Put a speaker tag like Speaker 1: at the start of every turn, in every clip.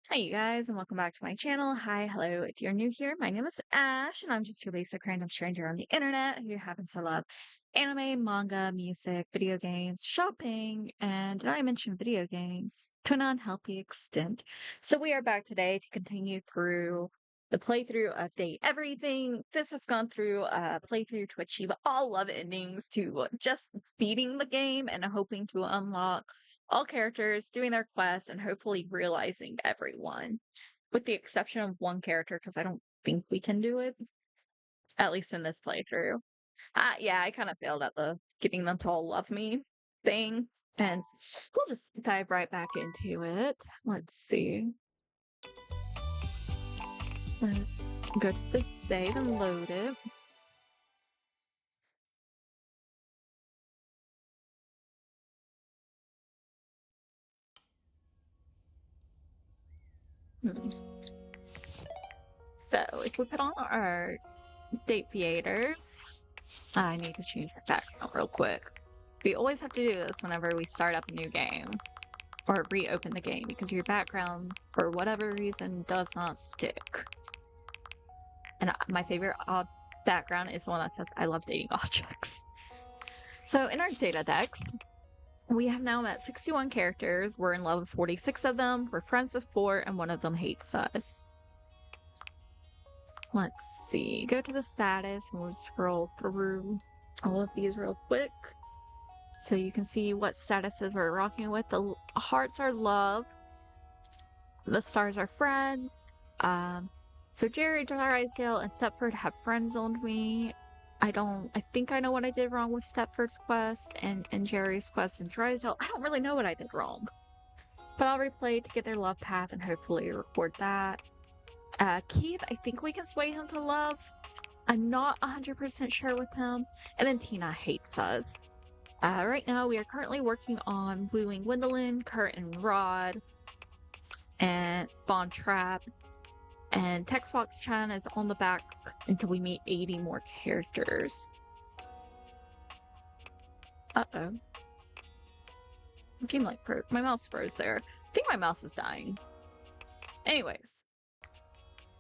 Speaker 1: Hi, you guys, and welcome back to my channel. Hi, hello. If you're new here, my name is Ash, and I'm just your basic random stranger on the internet who happens to love anime, manga, music, video games, shopping, and did I mention video games to an unhealthy extent? So we are back today to continue through the playthrough of Date Everything. This has gone through a playthrough to achieve all love endings to just beating the game and hoping to unlock all characters doing their quests and hopefully realizing everyone, with the exception of one character, because I don't think we can do it, at least in this playthrough. Yeah, I kind of failed at the getting them to all love me thing, and we'll just dive right back into it. Let's see. Let's go to the save and load it. Hmm. So if we put on our date theaters, I need to change our background real quick. We always have to do this whenever we start up a new game or reopen the game because your background, for whatever reason, does not stick. And my favorite background is the one that says, I love dating objects. So in our data decks, we have now met 61 characters. We're in love with 46 of them. We're friends with 4, and one of them hates us. Let's see. Go to the status, and we'll scroll through all of these real quick. So you can see what statuses we're rocking with. The hearts are love. The stars are friends. So Jerry, Drysdale, and Stepford have friend zoned me. I think I know what I did wrong with Stepford's quest and Jerry's quest and Drysdale. I don't really know what I did wrong. But I'll replay to get their love path and hopefully record that. Keith, I think we can sway him to love. I'm not 100% sure with him. And then Tina hates us. Right now, we are currently working on wooing Gwendolyn, Kurt, and Rod, and Bond Trap, and Textbox Chan is on the back until we meet 80 more characters. Uh-oh. Game like my mouse froze there. I think my mouse is dying. Anyways.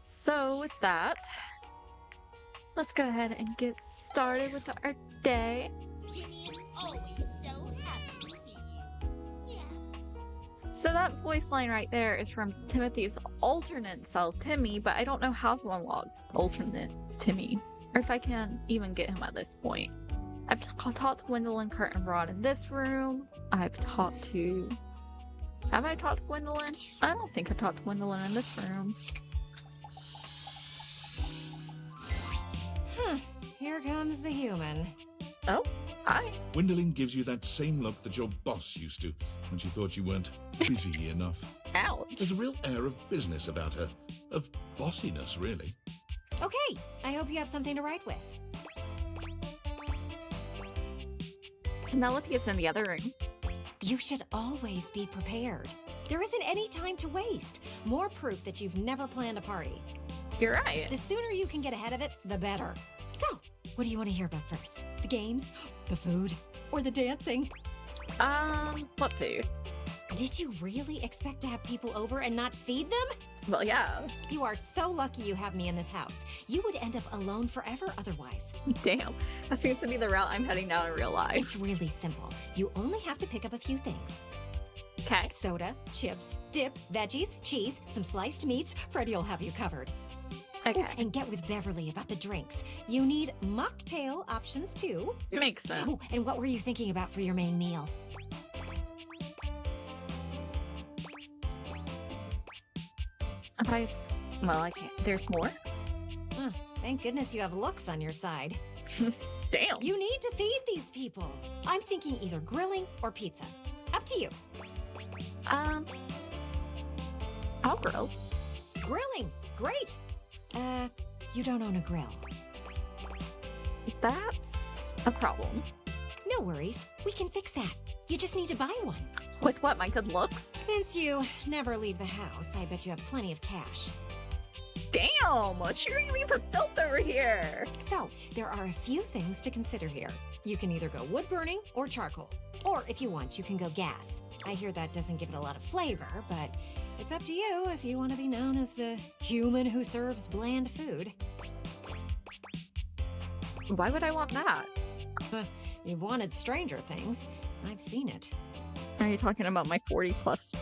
Speaker 1: So with that, let's go ahead and get started with our day.
Speaker 2: Timmy is always so happy to see you. Yeah.
Speaker 1: So that voice line right there is from Timothy's alternate self, Timmy, but I don't know how to unlock alternate Timmy, or if I can even get him at this point. I've talked to Gwendolyn, Kurt, and Rod in this room. Have I talked to Gwendolyn? I don't think I've talked to Gwendolyn in this room.
Speaker 3: Here comes the human.
Speaker 1: Oh, hi.
Speaker 4: Gwendolyn gives you that same look that your boss used to when she thought you weren't busy enough.
Speaker 1: Ouch.
Speaker 4: There's a real air of business about her, of bossiness, really.
Speaker 3: Okay, I hope you have something to write with.
Speaker 1: Penelope is in the other room.
Speaker 3: You should always be prepared. There isn't any time to waste. More proof that you've never planned a party.
Speaker 1: You're right.
Speaker 3: The sooner you can get ahead of it, the better. So, what do you want to hear about first? The games, the food, or the dancing?
Speaker 1: What food?
Speaker 3: Did you really expect to have people over and not feed them?
Speaker 1: Well, yeah.
Speaker 3: You are so lucky you have me in this house. You would end up alone forever otherwise.
Speaker 1: Damn. That seems to be the route I'm heading down in real life.
Speaker 3: It's really simple. You only have to pick up a few things.
Speaker 1: Okay.
Speaker 3: Soda, chips, dip, veggies, cheese, some sliced meats. Freddie'll have you covered.
Speaker 1: Okay.
Speaker 3: And get with Beverly about the drinks. You need mocktail options too.
Speaker 1: Makes sense.
Speaker 3: Oh, and what were you thinking about for your main meal?
Speaker 1: Well, I can't. There's more?
Speaker 3: Thank goodness you have looks on your side.
Speaker 1: Damn.
Speaker 3: You need to feed these people. I'm thinking either grilling or pizza. Up to you.
Speaker 1: I'll grill.
Speaker 3: Grilling. Great. You don't own a grill.
Speaker 1: That's a problem.
Speaker 3: No worries. We can fix that. You just need to buy one.
Speaker 1: With what, my good looks?
Speaker 3: Since you never leave the house, I bet you have plenty of cash.
Speaker 1: Damn! Cheering me for filth over here!
Speaker 3: So, there are a few things to consider here. You can either go wood burning or charcoal. Or if you want, you can go gas. I hear that doesn't give it a lot of flavor, but it's up to you if you want to be known as the human who serves bland food.
Speaker 1: Why would I want that?
Speaker 3: You've wanted stranger things. I've seen it.
Speaker 1: Are you talking about my 40+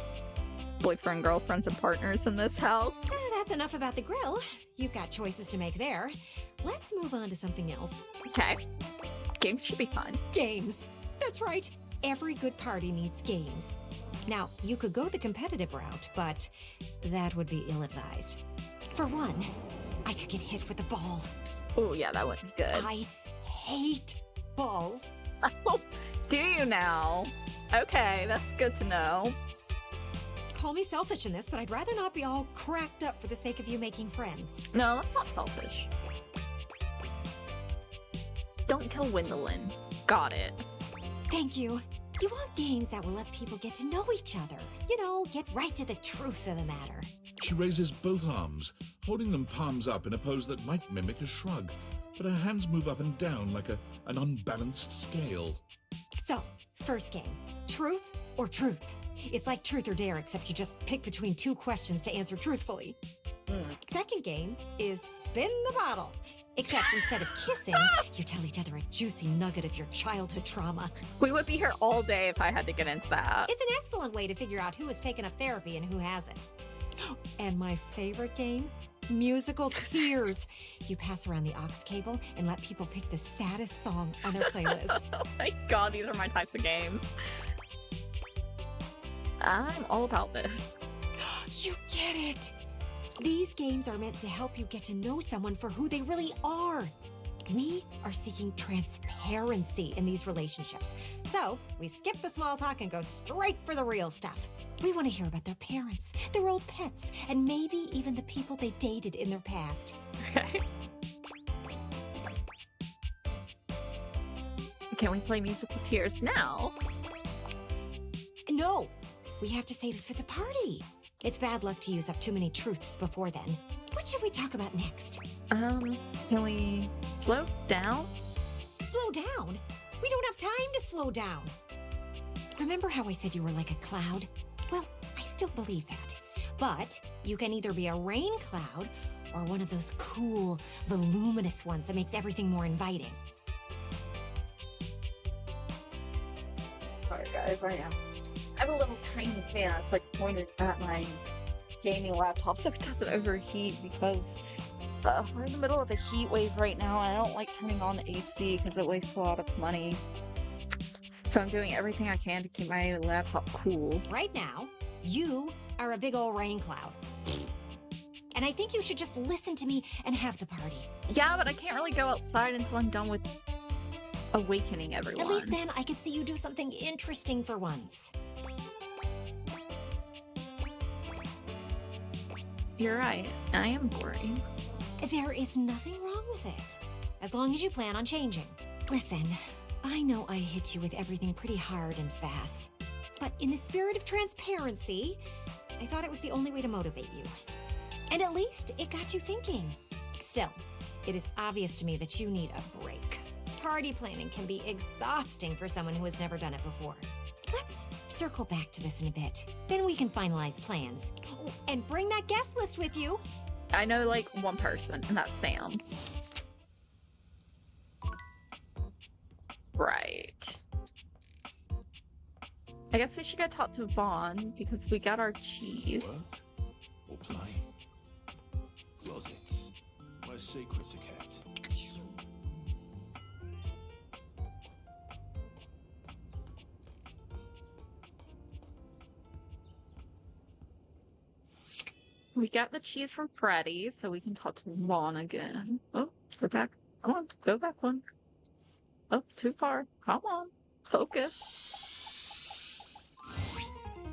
Speaker 1: boyfriend, girlfriends, and partners in this house?
Speaker 3: That's enough about the grill. You've got choices to make there. Let's move on to something else.
Speaker 1: Okay. Games should be fun.
Speaker 3: Games. That's right. Every good party needs games. Now, you could go the competitive route, but that would be ill-advised. For one, I could get hit with a ball.
Speaker 1: Oh, yeah, that would be good.
Speaker 3: I hate balls.
Speaker 1: Oh, do you now? Okay, that's good to know.
Speaker 3: Call me selfish in this, but I'd rather not be all cracked up for the sake of you making friends.
Speaker 1: No, that's not selfish. Don't kill Wendolyn. Got it.
Speaker 3: Thank you. You want games that will let people get to know each other. You know, get right to the truth of the matter.
Speaker 4: She raises both arms, holding them palms up in a pose that might mimic a shrug, but her hands move up and down like an unbalanced scale.
Speaker 3: So, first game. Truth or truth? It's like truth or dare, except you just pick between two questions to answer truthfully. Second game is spin the bottle. Except instead of kissing, you tell each other a juicy nugget of your childhood trauma.
Speaker 1: We would be here all day if I had to get into that.
Speaker 3: It's an excellent way to figure out who has taken up therapy and who hasn't. And my favorite game? Musical tears. You pass around the aux cable and let people pick the saddest song on their playlist.
Speaker 1: Oh my god, these are my types of games. I'm all about this.
Speaker 3: You get it! These games are meant to help you get to know someone for who they really are. We are seeking transparency in these relationships. So, we skip the small talk and go straight for the real stuff. We want to hear about their parents, their old pets, and maybe even the people they dated in their past.
Speaker 1: Okay. Can we play musical tears now?
Speaker 3: No! We have to save it for the party. It's bad luck to use up too many truths before then. What should we talk about next?
Speaker 1: Can we slow down?
Speaker 3: Slow down? We don't have time to slow down. Remember how I said you were like a cloud? Well, I still believe that. But you can either be a rain cloud or one of those cool, voluminous ones that makes everything more inviting.
Speaker 1: Sorry guys, I have a little tiny fan that's like pointed at my gaming laptop so it doesn't overheat because we're in the middle of a heat wave right now and I don't like turning on the AC because it wastes a lot of money. So I'm doing everything I can to keep my laptop cool.
Speaker 3: Right now, you are a big old rain cloud. And I think you should just listen to me and have the party.
Speaker 1: Yeah, but I can't really go outside until I'm done with awakening everyone.
Speaker 3: At least then I could see you do something interesting for once.
Speaker 1: You're right. I am boring.
Speaker 3: There is nothing wrong with it, as long as you plan on changing. Listen, I know I hit you with everything pretty hard and fast, but in the spirit of transparency, I thought it was the only way to motivate you. And at least it got you thinking. Still, it is obvious to me that you need a break. Party planning can be exhausting for someone who has never done it before. Let's circle back to this in a bit. Then we can finalize plans. Oh, and bring that guest list with you.
Speaker 1: I know like one person, and that's Sam. Right. I guess we should go talk to Vaughn because we got our cheese.
Speaker 5: Work or play? Closets, where secrets are kept.
Speaker 1: We got the cheese from Freddy, so we can talk to Vaughn again. Oh, go back. Come on, go back one. Oh, too far. Come on. Focus.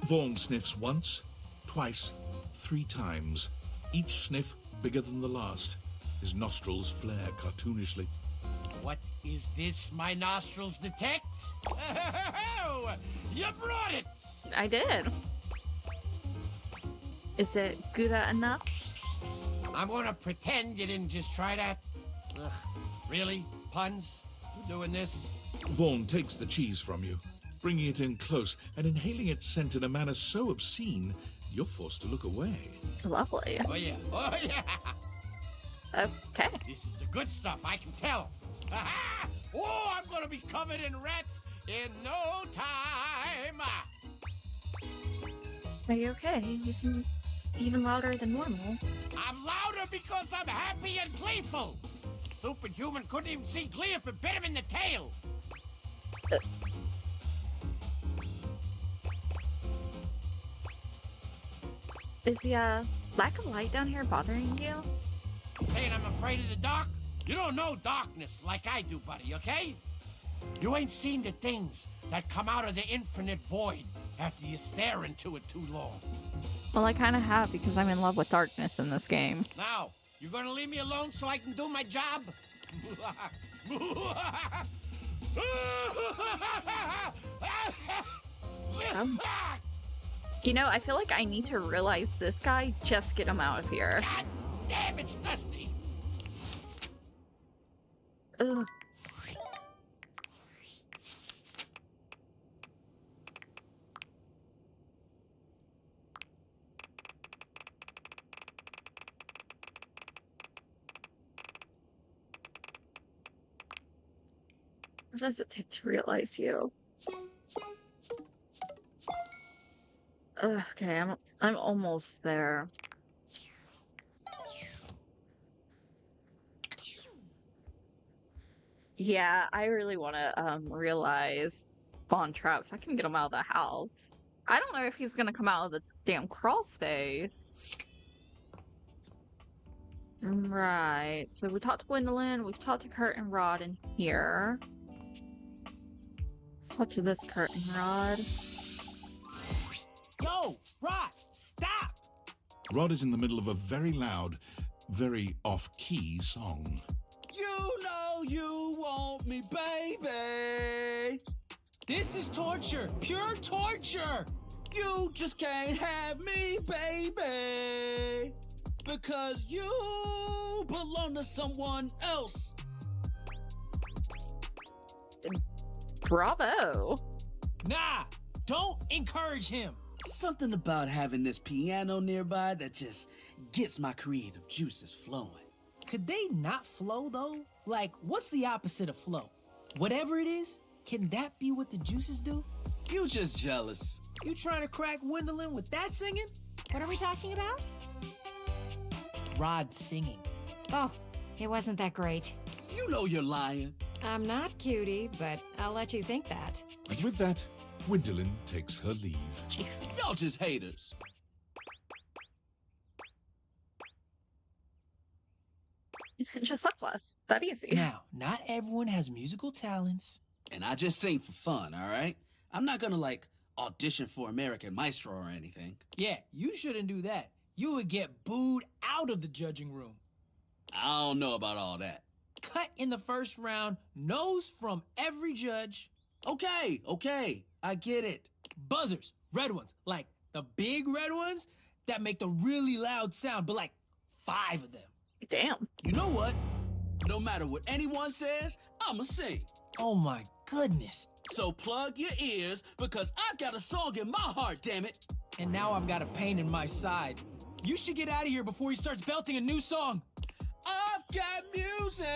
Speaker 4: Vaughn sniffs once, twice, 3 times, each sniff bigger than the last. His nostrils flare cartoonishly.
Speaker 6: What is this my nostrils detect? Oh, you brought it!
Speaker 1: I did. Is it good enough?
Speaker 6: I'm gonna pretend you didn't just try that. Ugh, really? Puns? You doing this?
Speaker 4: Vaughn takes the cheese from you. bringing it in close and inhaling its scent in a manner so obscene, you're forced to look away.
Speaker 1: Lovely.
Speaker 6: Oh, yeah. Oh, yeah.
Speaker 1: Okay.
Speaker 6: This is the good stuff, I can tell. Aha! Oh, I'm gonna be covered in rats in no time.
Speaker 1: Are you okay? You seem even louder than normal.
Speaker 6: I'm louder because I'm happy and playful. Stupid human couldn't even see clear if it bit him in the tail.
Speaker 1: Is the lack of light down here bothering you?
Speaker 6: Saying I'm afraid of the dark? You don't know darkness like I do, buddy, okay? You ain't seen the things that come out of the infinite void after you stare into it too long.
Speaker 1: Well, I kind of have because I'm in love with darkness in this game.
Speaker 6: Now, you gonna leave me alone so I can do my job?
Speaker 1: You know, I feel like I need to realize this guy, just get him out of here.
Speaker 6: God damn, it's dusty.
Speaker 1: Ugh. What does it take to realize you? Okay, I'm almost there. Yeah, I really want to realize Von Trapp so I can get him out of the house. I don't know if he's gonna come out of the damn crawl space. Right, so we talked to Gwendolyn, we've talked to Kurt and Rod in here. Let's talk to this Kurt and Rod.
Speaker 6: Yo, Rod, stop!
Speaker 4: Rod is in the middle of a very loud, very off-key song.
Speaker 7: You know you want me, baby. This is torture, pure torture. You just can't have me, baby. Because you belong to someone else.
Speaker 1: Bravo!
Speaker 7: Nah, don't encourage him. Something about having this piano nearby that just gets my creative juices flowing. Could they not flow, though? Like, what's the opposite of flow? Whatever it is, can that be what the juices do? You just jealous. You trying to crack Gwendolyn with that singing?
Speaker 3: What are we talking about?
Speaker 7: Rod singing.
Speaker 3: Oh, it wasn't that great.
Speaker 7: You know you're lying.
Speaker 3: I'm not cutie, but I'll let you think that.
Speaker 4: And with that, Gwendolyn takes her leave.
Speaker 1: Jesus.
Speaker 7: Y'all just haters.
Speaker 1: Just suck less. That easy.
Speaker 8: Now, not everyone has musical talents.
Speaker 7: And I just sing for fun, all right? I'm not gonna, like, audition for American Maestro or anything.
Speaker 8: Yeah, you shouldn't do that. You would get booed out of the judging room.
Speaker 7: I don't know about all that.
Speaker 8: Cut in the first round, no's from every judge.
Speaker 7: Okay, I get it.
Speaker 8: Buzzers, red ones, like the big red ones that make the really loud sound, but like 5 of them.
Speaker 1: Damn.
Speaker 7: You know what? No matter what anyone says, I'ma sing.
Speaker 8: Oh my goodness.
Speaker 7: So plug your ears, because I've got a song in my heart, damn it.
Speaker 8: And now I've got a pain in my side. You should get out of here before he starts belting a new song.
Speaker 7: I've got music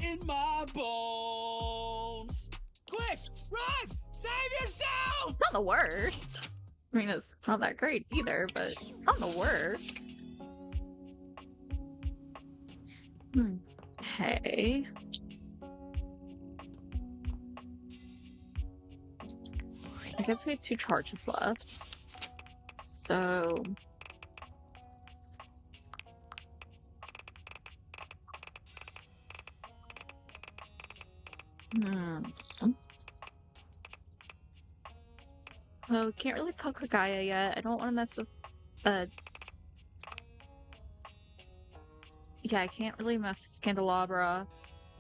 Speaker 7: in my bones.
Speaker 8: Quick, run! Save yourself!
Speaker 1: It's not the worst. I mean, it's not that great either, but it's not the worst. Hey. I guess we have 2 charges left. So... Well, we can't really fuck with Gaia yet. I don't want to mess with, yeah, I can't really mess with Candelabra.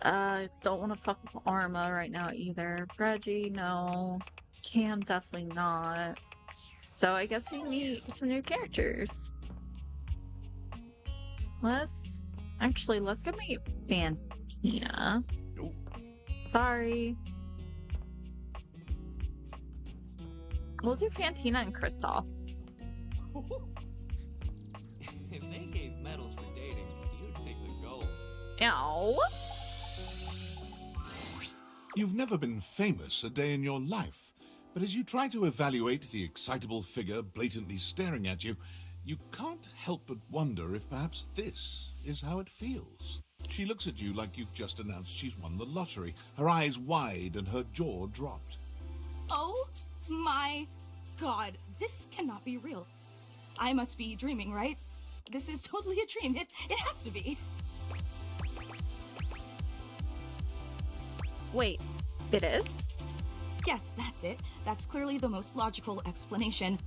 Speaker 1: Don't want to fuck with Arma right now either. Reggie, no. Cam, definitely not. So I guess we meet some new characters. Let's go meet Fantina.
Speaker 5: Nope.
Speaker 1: Sorry. We'll do Fantina and Kristoff.
Speaker 9: If they gave medals for dating, you'd take the gold.
Speaker 1: Ow.
Speaker 4: You've never been famous a day in your life, but as you try to evaluate the excitable figure blatantly staring at you, you can't help but wonder if perhaps this is how it feels. She looks at you like you've just announced she's won the lottery, her eyes wide and her jaw dropped.
Speaker 10: Oh my god, this cannot be real. I must be dreaming, right? This is totally a dream. It has to be.
Speaker 1: Wait, it is?
Speaker 10: Yes, that's it. That's clearly the most logical explanation.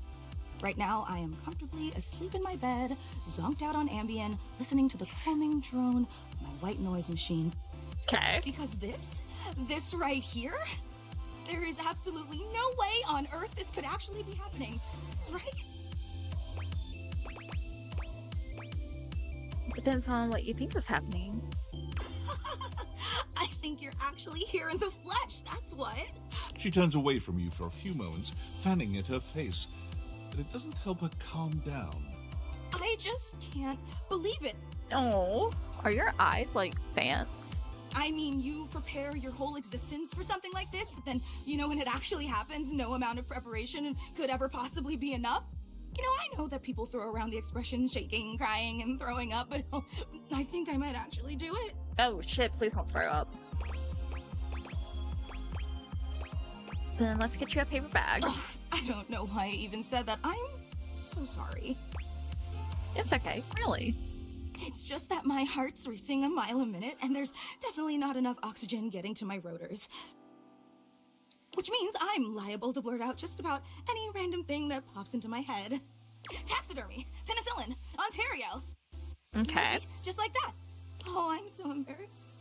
Speaker 10: Right now, I am comfortably asleep in my bed, zonked out on Ambien, listening to the calming drone of my white noise machine.
Speaker 1: Okay.
Speaker 10: Because this right here, there is absolutely no way on Earth this could actually be happening, right?
Speaker 1: Depends on what you think is happening.
Speaker 10: I think you're actually here in the flesh, that's what.
Speaker 4: She turns away from you for a few moments, fanning at her face, but it doesn't help her calm down.
Speaker 10: I just can't believe it.
Speaker 1: Oh, are your eyes like fans?
Speaker 10: I mean, you prepare your whole existence for something like this, but then, when it actually happens, no amount of preparation could ever possibly be enough. I know that people throw around the expression shaking, crying, and throwing up, but I think I might actually do it.
Speaker 1: Oh shit, please don't throw up. Then let's get you a paper bag.
Speaker 10: Ugh, I don't know why I even said that. I'm so sorry.
Speaker 1: It's okay, really.
Speaker 10: It's just that my heart's racing a mile a minute, and there's definitely not enough oxygen getting to my rotors. Which means I'm liable to blurt out just about any random thing that pops into my head. Taxidermy, penicillin, Ontario.
Speaker 1: Okay.
Speaker 10: See? Just like that. Oh, I'm so embarrassed.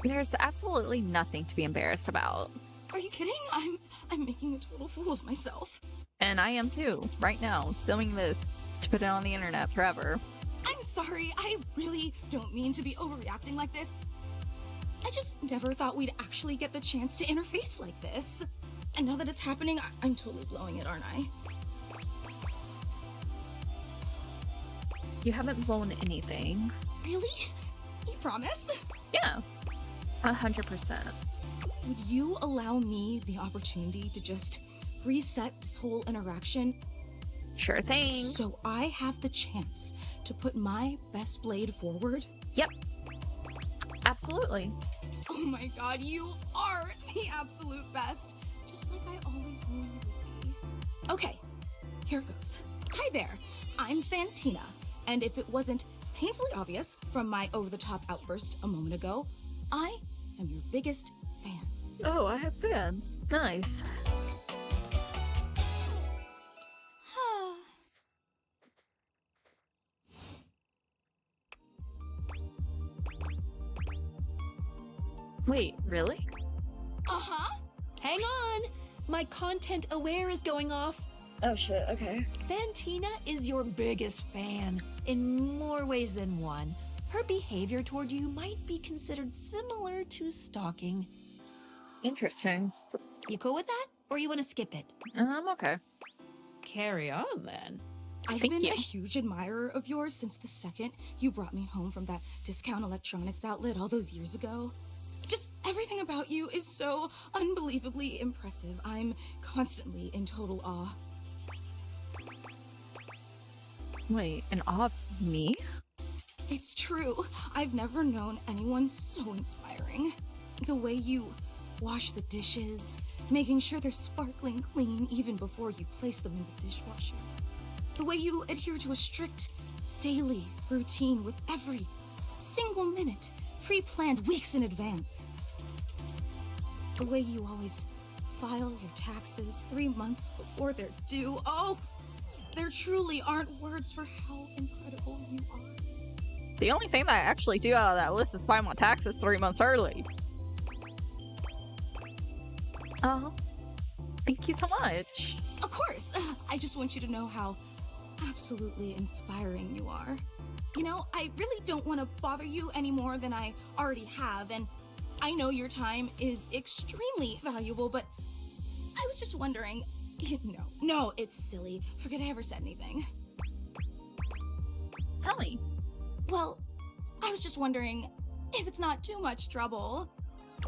Speaker 1: There's absolutely nothing to be embarrassed about.
Speaker 10: Are you kidding? I'm making a total fool of myself.
Speaker 1: And I am too, right now, filming this to put it on the internet forever.
Speaker 10: I'm sorry, I really don't mean to be overreacting like this. I just never thought we'd actually get the chance to interface like this. And now that it's happening, I'm totally blowing it, aren't I?
Speaker 1: You haven't blown anything.
Speaker 10: Really? You promise?
Speaker 1: Yeah, 100%.
Speaker 10: Would you allow me the opportunity to just reset this whole interaction?
Speaker 1: Sure thing.
Speaker 10: So I have the chance to put my best blade forward?
Speaker 1: Yep. Absolutely.
Speaker 10: Oh my god, you are the absolute best. Just like I always knew you would be. Okay, here goes. Hi there, I'm Fantina. And if it wasn't painfully obvious from my over-the-top outburst a moment ago, I am your biggest fan.
Speaker 1: Oh, I have fans. Nice. Wait, really?
Speaker 10: Uh-huh.
Speaker 11: Hang on! My content aware is going off.
Speaker 1: Oh shit, okay.
Speaker 11: Fantina is your biggest fan, in more ways than one. Her behavior toward you might be considered similar to stalking.
Speaker 1: Interesting.
Speaker 11: You cool with that? Or you want to skip it?
Speaker 1: I'm okay.
Speaker 11: Carry on, then.
Speaker 10: I've
Speaker 1: Thank
Speaker 10: been
Speaker 1: you.
Speaker 10: a huge admirer of yours since the second you brought me home from that discount electronics outlet all those years ago. Just everything about you is so unbelievably impressive. I'm constantly in total awe.
Speaker 1: Wait, in awe of me?
Speaker 10: It's true. I've never known anyone so inspiring. The way you wash the dishes, making sure they're sparkling clean even before you place them in the dishwasher. The way you adhere to a strict daily routine with every single minute pre-planned weeks in advance. The way you always file your taxes 3 months before they're due. Oh, there truly aren't words for how incredible you are.
Speaker 1: The only thing that I actually do out of that list is file my taxes 3 months early. Oh, thank you so much.
Speaker 10: Of course, I just want you to know how absolutely inspiring you are. You know, I really don't want to bother you any more than I already have, and I know your time is extremely valuable, but I was just wondering... No, it's silly. Forget I ever said anything.
Speaker 1: Tell me.
Speaker 10: Well, I was just wondering, if it's not too much trouble,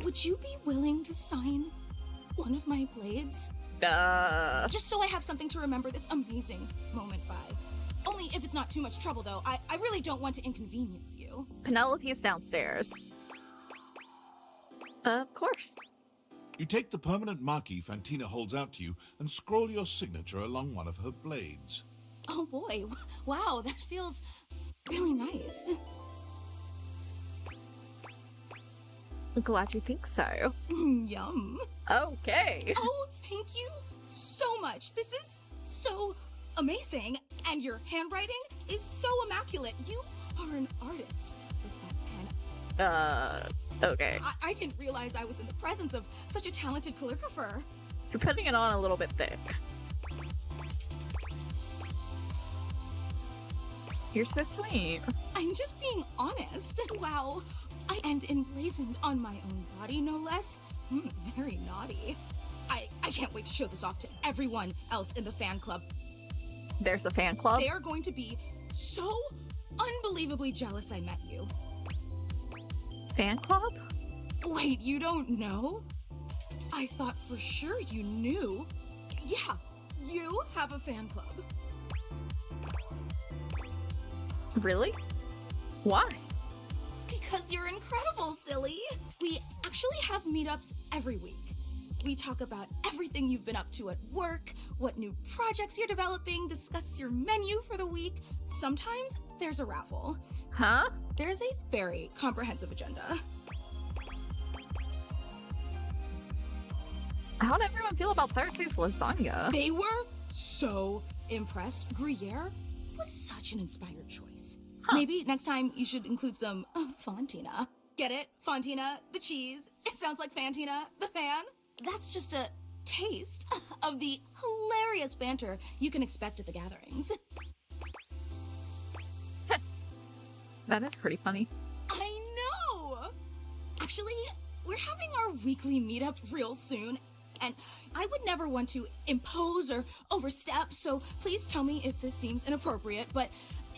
Speaker 10: would you be willing to sign one of my blades? Just so I have something to remember this amazing moment by. Only if it's not too much trouble, though. I really don't want to inconvenience you.
Speaker 1: Penelope's downstairs. Of course.
Speaker 4: You take the permanent marquee Fantina holds out to you and scroll your signature along one of her blades.
Speaker 10: Oh boy, wow, that feels really nice.
Speaker 1: I'm glad you think so.
Speaker 10: Yum.
Speaker 1: Okay.
Speaker 10: Oh, thank you so much. This is so amazing. And your handwriting is so immaculate. You are an artist with that pen.
Speaker 1: Okay.
Speaker 10: I didn't realize I was in the presence of such a talented calligrapher.
Speaker 1: You're putting it on a little bit thick. You're so sweet.
Speaker 10: I'm just being honest. Wow. And emblazoned on my own body, no less. Very naughty. I can't wait to show this off to everyone else in the fan club.
Speaker 1: There's a fan club?
Speaker 10: They are going to be so unbelievably jealous I met you.
Speaker 1: Fan club?
Speaker 10: Wait, you don't know? I thought for sure you knew. Yeah, you have a fan club.
Speaker 1: Really? Why?
Speaker 10: Because you're incredible, silly. We actually have meetups every week. We talk about everything you've been up to at work, what new projects you're developing, discuss your menu for the week. Sometimes there's a raffle.
Speaker 1: Huh?
Speaker 10: There's a very comprehensive agenda.
Speaker 1: How'd everyone feel about Thursday's lasagna?
Speaker 10: They were so impressed. Gruyere was such an inspired choice. Huh. Maybe next time you should include some Fontina. Get it? Fontina, the cheese. It sounds like Fantina, the fan. That's just a taste of the hilarious banter you can expect at the gatherings.
Speaker 1: That is pretty funny.
Speaker 10: I know! Actually, we're having our weekly meetup real soon, and I would never want to impose or overstep, so please tell me if this seems inappropriate, but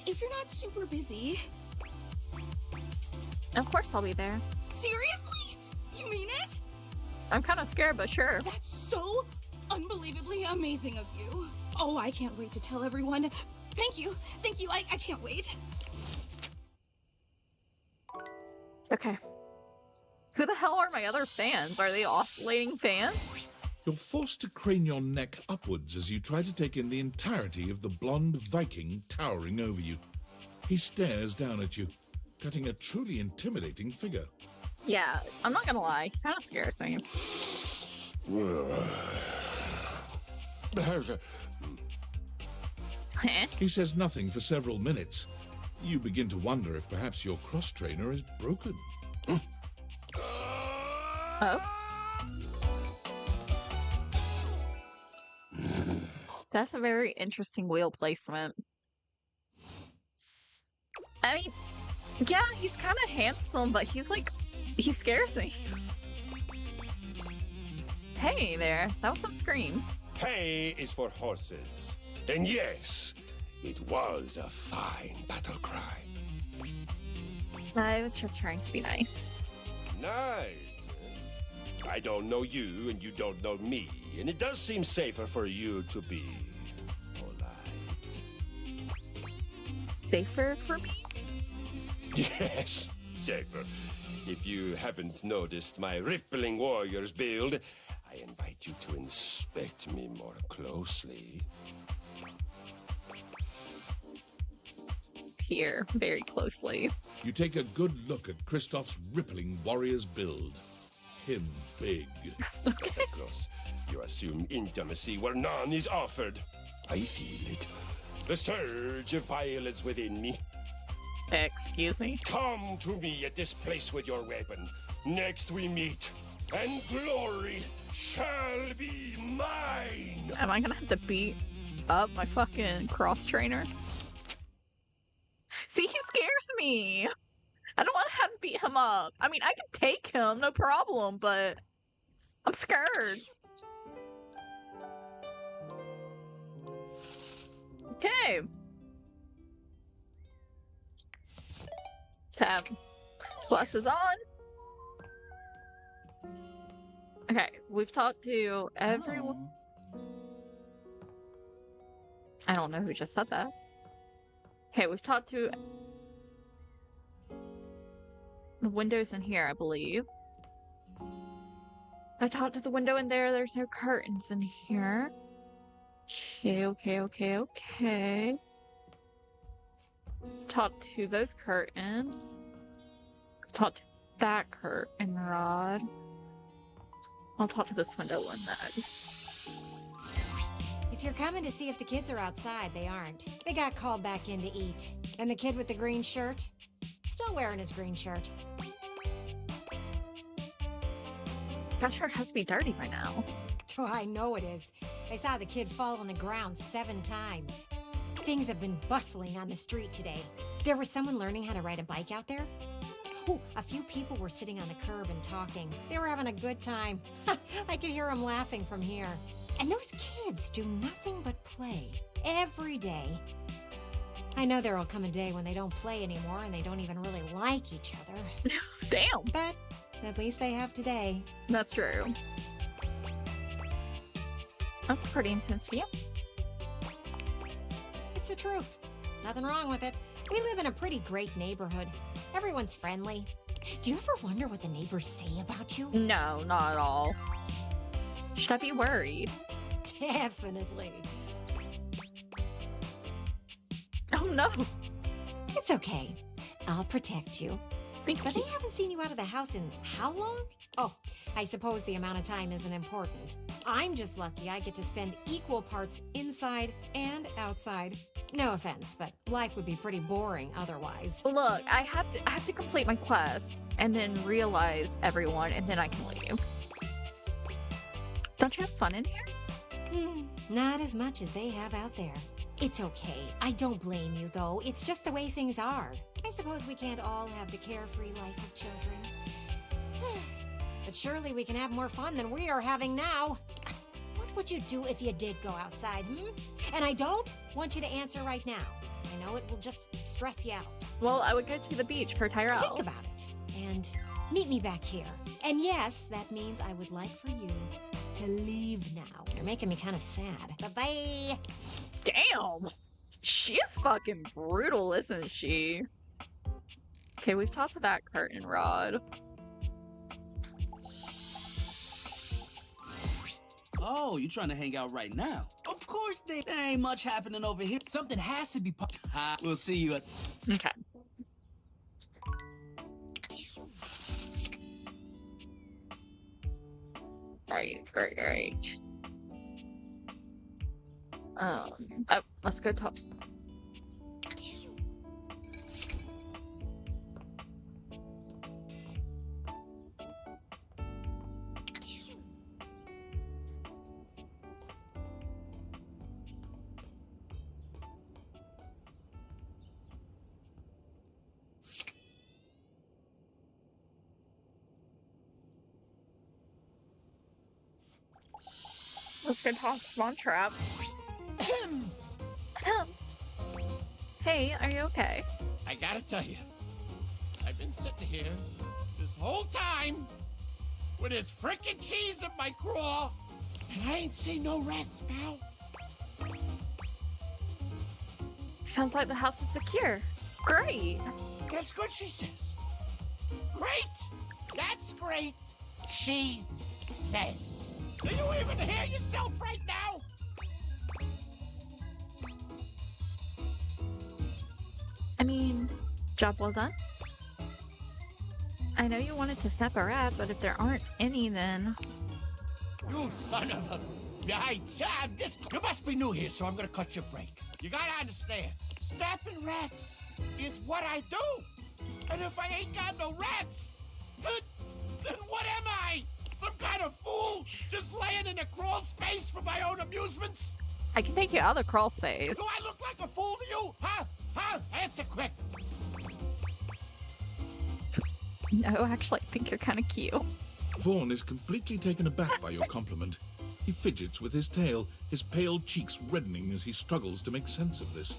Speaker 10: if you're not super busy...
Speaker 1: Of course I'll be there.
Speaker 10: Seriously? You mean it?
Speaker 1: I'm kind of scared, but sure.
Speaker 10: That's so unbelievably amazing of you. Oh, I can't wait to tell everyone. Thank you. I can't wait.
Speaker 1: Okay. Who the hell are my other fans? Are they oscillating fans?
Speaker 4: You're forced to crane your neck upwards as you try to take in the entirety of the blonde Viking towering over you. He stares down at you, cutting a truly intimidating figure.
Speaker 1: Yeah, I'm not gonna lie. He kind of scares me.
Speaker 4: He says nothing for several minutes. You begin to wonder if perhaps your cross-trainer is broken.
Speaker 1: Oh? That's a very interesting wheel placement. I mean, yeah, he's kind of handsome, but he's like, he scares me. Hey there, that was some scream.
Speaker 12: Hay is for horses. And yes, it was a fine battle cry.
Speaker 1: I was just trying to be nice.
Speaker 12: Nice. I don't know you and you don't know me, and it does seem safer for you to be polite.
Speaker 1: Safer for me?
Speaker 12: Yes, safer. If you haven't noticed my rippling warrior's build, I invite you to inspect me more closely.
Speaker 1: Here, very closely.
Speaker 4: You take a good look at Kristoff's rippling warrior's build. Him big.
Speaker 12: Of course, you assume intimacy where none is offered. I feel it. The surge of violence within me.
Speaker 1: Excuse me?
Speaker 12: Come to me at this place with your weapon. Next we meet, and glory shall be mine.
Speaker 1: Am I gonna have to beat up my fucking cross trainer? See, he scares me. I don't want to have to beat him up. I mean, I can take him, no problem, but I'm scared. Okay. Tab. Plus is on. Okay, we've talked to everyone. I don't know who just said that. Okay, we've talked to the windows in here, I believe. I talked to the window in there. There's no curtains in here. Okay. Talked to those curtains. Talked to that curtain rod. I'll talk to this window one next.
Speaker 3: If you're coming to see if the kids are outside, they aren't. They got called back in to eat. And the kid with the green shirt? Still wearing his green shirt.
Speaker 1: That shirt has to be dirty by now.
Speaker 3: Oh, I know it is. I saw the kid fall on the ground 7 times. Things have been bustling on the street today. There was someone learning how to ride a bike out there. Oh, a few people were sitting on the curb and talking. They were having a good time. I could hear them laughing from here. And those kids do nothing but play. Every day. I know there'll come a day when they don't play anymore and they don't even really like each other.
Speaker 1: Damn.
Speaker 3: But at least they have today.
Speaker 1: That's true. That's pretty intense for you.
Speaker 3: It's the truth. Nothing wrong with it. We live in a pretty great neighborhood. Everyone's friendly. Do you ever wonder what the neighbors say about you?
Speaker 1: No, not at all. Should I be worried?
Speaker 3: Definitely.
Speaker 1: Oh no.
Speaker 3: It's okay. I'll protect you.
Speaker 1: Thank
Speaker 3: But
Speaker 1: you.
Speaker 3: they haven't seen you out of the house in how long? Oh, I suppose the amount of time isn't important. I'm just lucky I get to spend equal parts inside and outside. No offense, but life would be pretty boring otherwise.
Speaker 1: Look, I have to complete my quest and then realize everyone and then I can leave. Don't you have fun in here?
Speaker 3: Not as much as they have out there. It's okay. I don't blame you, though. It's just the way things are. I suppose we can't all have the carefree life of children. But surely we can have more fun than we are having now. What would you do if you did go outside, And I don't want you to answer right now. I know it will just stress you out.
Speaker 1: Well, I would go to the beach for Tyrell.
Speaker 3: Think about it. And meet me back here. And yes, that means I would like for you to leave now. You're making me kind of sad. Bye-bye.
Speaker 1: Damn! She is fucking brutal, isn't she? Okay, we've talked to that curtain rod.
Speaker 7: Oh, you trying to hang out right now? Of course there ain't much happening over here.
Speaker 8: Something has to be.
Speaker 7: We'll see you at.
Speaker 1: Okay. Right. Oh, let's go talk. Let's go talk to Von Trapp. Hey, are you okay?
Speaker 6: I gotta tell you, I've been sitting here this whole time with this frickin' cheese in my craw, and I ain't seen no rats, pal.
Speaker 1: Sounds like the house is secure. Great.
Speaker 6: That's good, she says. Great! That's great, she says. Do you even hear yourself right now?
Speaker 1: I mean, job well done. I know you wanted to snap a rat, but if there aren't any, then...
Speaker 6: You son of a... You must be new here, so I'm gonna cut your break. You gotta understand, snapping rats is what I do. And if I ain't got no rats, then what am I? Some kind of fool just laying in a crawl space for my own amusements?
Speaker 1: I can take you out of the crawl space.
Speaker 6: Do I look like a fool to you? Huh? Answer quick.
Speaker 1: No, actually, I think you're kind of cute.
Speaker 4: Vaughn is completely taken aback by your compliment. He fidgets with his tail, his pale cheeks reddening as he struggles to make sense of this.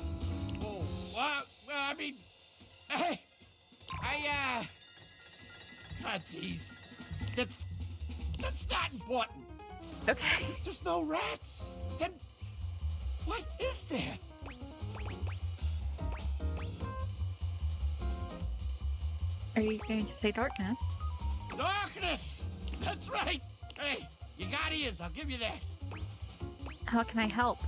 Speaker 6: Oh, well, I mean, oh, geez. That's not important.
Speaker 1: Okay.
Speaker 6: If there's no rats, then what is there?
Speaker 1: Are you going to say darkness?
Speaker 6: Darkness! That's right! Hey, you got ears, I'll give you that.
Speaker 1: How can I help?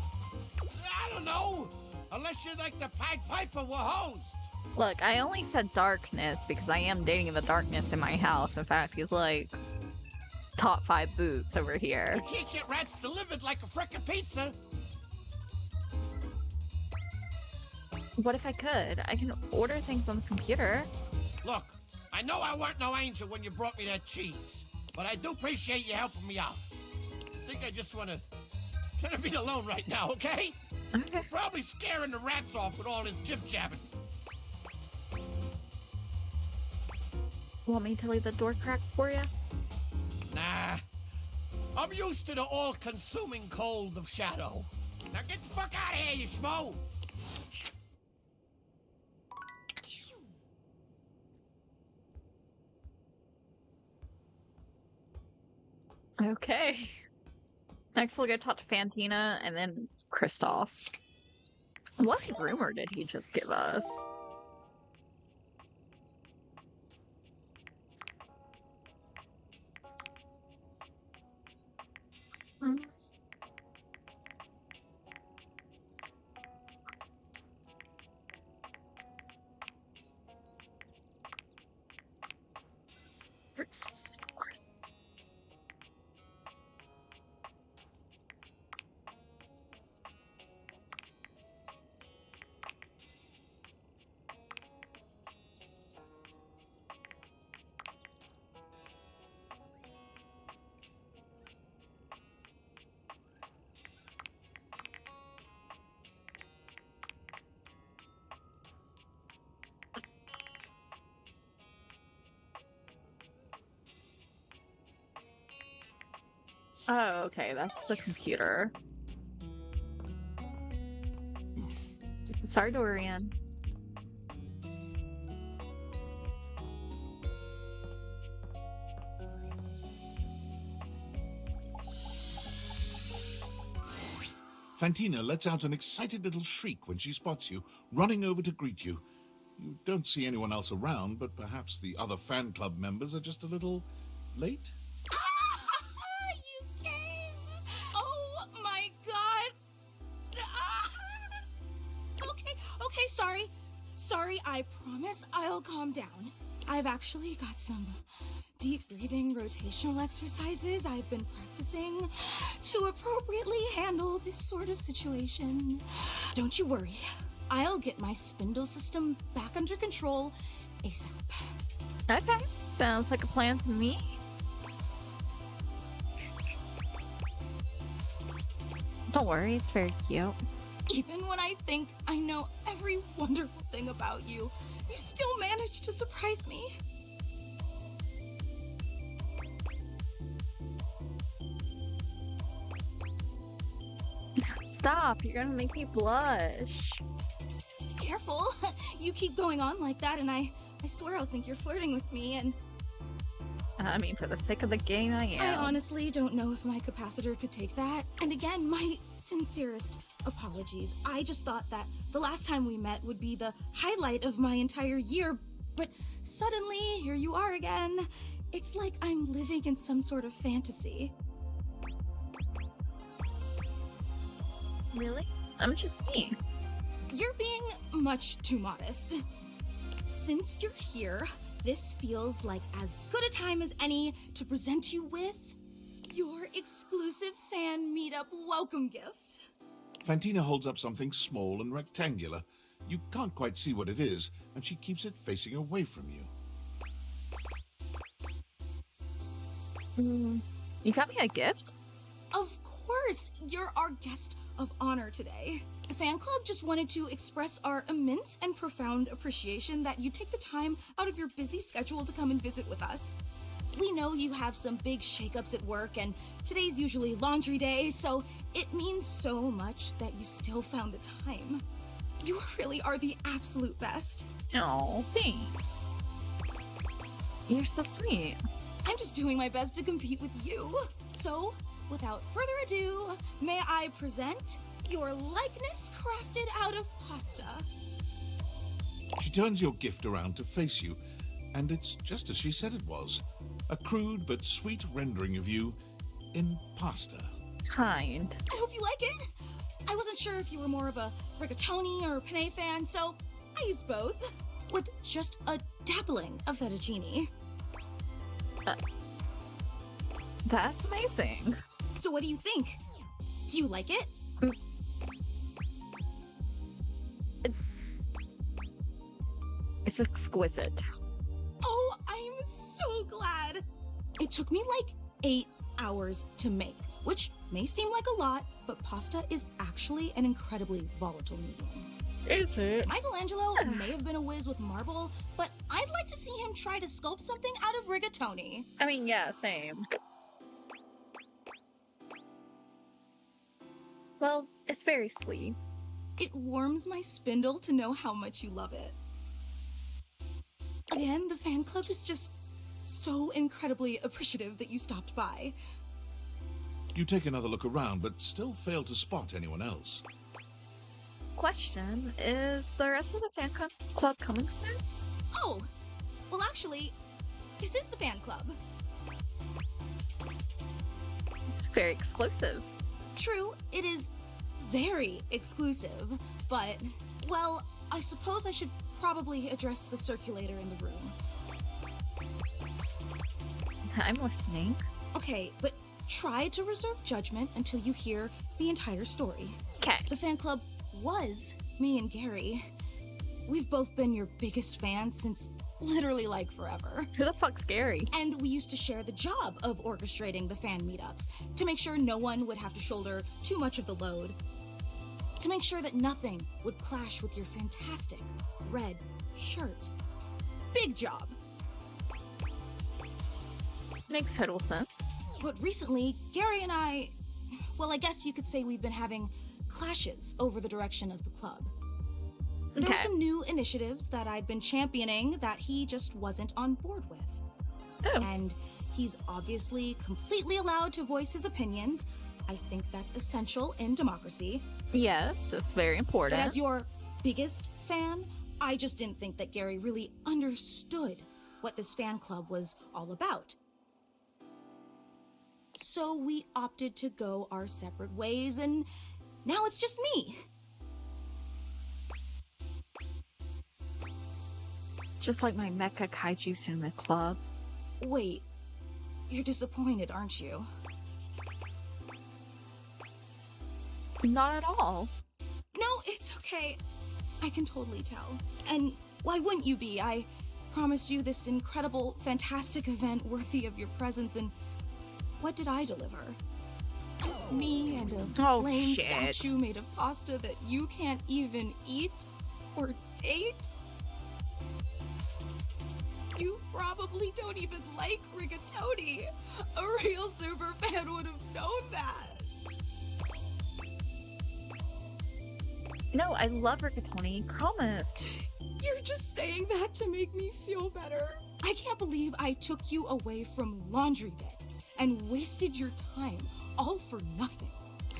Speaker 6: I don't know! Unless you're like the Pied Piper we're host.
Speaker 1: Look, I only said darkness because I am dating the darkness in my house. In fact, he's like top 5 boobs over here.
Speaker 6: You can't get rats delivered like a frickin' pizza.
Speaker 1: What if I could? I can order things on the computer.
Speaker 6: Look, I know I weren't no angel when you brought me that cheese, but I do appreciate you helping me out. I think I just wanna be alone right now, okay?
Speaker 1: Okay.
Speaker 6: Probably scaring the rats off with all this jib-jabbing.
Speaker 1: Want me to leave the door cracked for you?
Speaker 6: Nah. I'm used to the all-consuming cold of shadow. Now get the fuck out of here, you schmo!
Speaker 1: Okay. Next we'll go talk to Fantina and then Kristoff. What rumor did he just give us? Oh, okay, that's the computer. Sorry, Dorian.
Speaker 4: Fantina lets out an excited little shriek when she spots you, running over to greet you. You don't see anyone else around, but perhaps the other fan club members are just a little late?
Speaker 10: You came! Oh my god! Okay, sorry. Sorry, I promise I'll calm down. I've actually got some deep breathing rotational exercises I've been practicing to appropriately handle this sort of situation. Don't you worry. I'll get my spindle system back under control ASAP.
Speaker 1: Okay, sounds like a plan to me. Don't worry, it's very cute.
Speaker 10: Even when I think I know every wonderful thing about you, you still manage to surprise me.
Speaker 1: Stop, you're gonna make me blush.
Speaker 10: Careful, you keep going on like that and I swear I'll think you're flirting with me and...
Speaker 1: I mean, for the sake of the game, I am.
Speaker 10: I honestly don't know if my capacitor could take that. And again, my sincerest apologies. I just thought that the last time we met would be the highlight of my entire year, but suddenly, here you are again. It's like I'm living in some sort of fantasy.
Speaker 1: Really? I'm just me.
Speaker 10: You're being much too modest. Since you're here, this feels like as good a time as any to present you with your exclusive fan meetup welcome gift.
Speaker 4: Fantina holds up something small and rectangular. You can't quite see what it is, and she keeps it facing away from you.
Speaker 1: You got me a gift?
Speaker 10: Of course, you're our guest of honor today. The fan club just wanted to express our immense and profound appreciation that you take the time out of your busy schedule to come and visit with us. We know you have some big shakeups at work, and today's usually laundry day, so it means so much that you still found the time. You really are the absolute best.
Speaker 1: Oh, thanks. You're so sweet.
Speaker 10: I'm just doing my best to compete with you. So, without further ado, may I present your likeness crafted out of pasta.
Speaker 4: She turns your gift around to face you, and it's just as she said it was. A crude but sweet rendering of you in pasta.
Speaker 1: Kind.
Speaker 10: I hope you like it. I wasn't sure if you were more of a rigatoni or penne fan, so I used both, with just a dabbling of fettuccine.
Speaker 1: That's amazing.
Speaker 10: So what do you think? Do you like it?
Speaker 1: It's exquisite.
Speaker 10: Oh, I'm so glad. It took me like 8 hours to make, which may seem like a lot, but pasta is actually an incredibly volatile medium.
Speaker 1: Is it?
Speaker 10: Michelangelo may have been a whiz with marble, but I'd like to see him try to sculpt something out of rigatoni.
Speaker 1: I mean, yeah, same. Well, it's very sweet.
Speaker 10: It warms my spindle to know how much you love it. Again, the fan club is just so incredibly appreciative that you stopped by.
Speaker 4: You take another look around, but still fail to spot anyone else.
Speaker 1: Question, is the rest of the fan club coming soon?
Speaker 10: Oh, well actually, this is the fan club.
Speaker 1: Very exclusive.
Speaker 10: True, it is very exclusive, but, well, I suppose I should probably address the circulator in the room.
Speaker 1: I'm listening.
Speaker 10: Okay, but try to reserve judgment until you hear the entire story.
Speaker 1: Okay.
Speaker 10: The fan club was me and Gary. We've both been your biggest fans since literally like forever.
Speaker 1: Who the fuck's Gary?
Speaker 10: And we used to share the job of orchestrating the fan meetups to make sure no one would have to shoulder too much of the load. To make sure that nothing would clash with your fantastic red shirt. Big job.
Speaker 1: Makes total sense.
Speaker 10: But recently, Gary and I, well, I guess you could say we've been having clashes over the direction of the club. There were some new initiatives that I'd been championing that he just wasn't on board with.
Speaker 1: Oh.
Speaker 10: And he's obviously completely allowed to voice his opinions. I think that's essential in democracy.
Speaker 1: Yes, it's very important.
Speaker 10: But as your biggest fan, I just didn't think that Gary really understood what this fan club was all about. So we opted to go our separate ways, and now it's just me.
Speaker 1: Just like my mecha kaiju cinema club.
Speaker 10: Wait, you're disappointed, aren't you?
Speaker 1: Not at all.
Speaker 10: No, it's okay. I can totally tell. And why wouldn't you be? I promised you this incredible, fantastic event worthy of your presence, and what did I deliver? Just me and a lame statue made of pasta that you can't even eat or date? You probably don't even like rigatoni. A real super fan would have known that.
Speaker 1: No, I love rigatoni, promise.
Speaker 10: You're just saying that to make me feel better. I can't believe I took you away from laundry day and wasted your time all for nothing.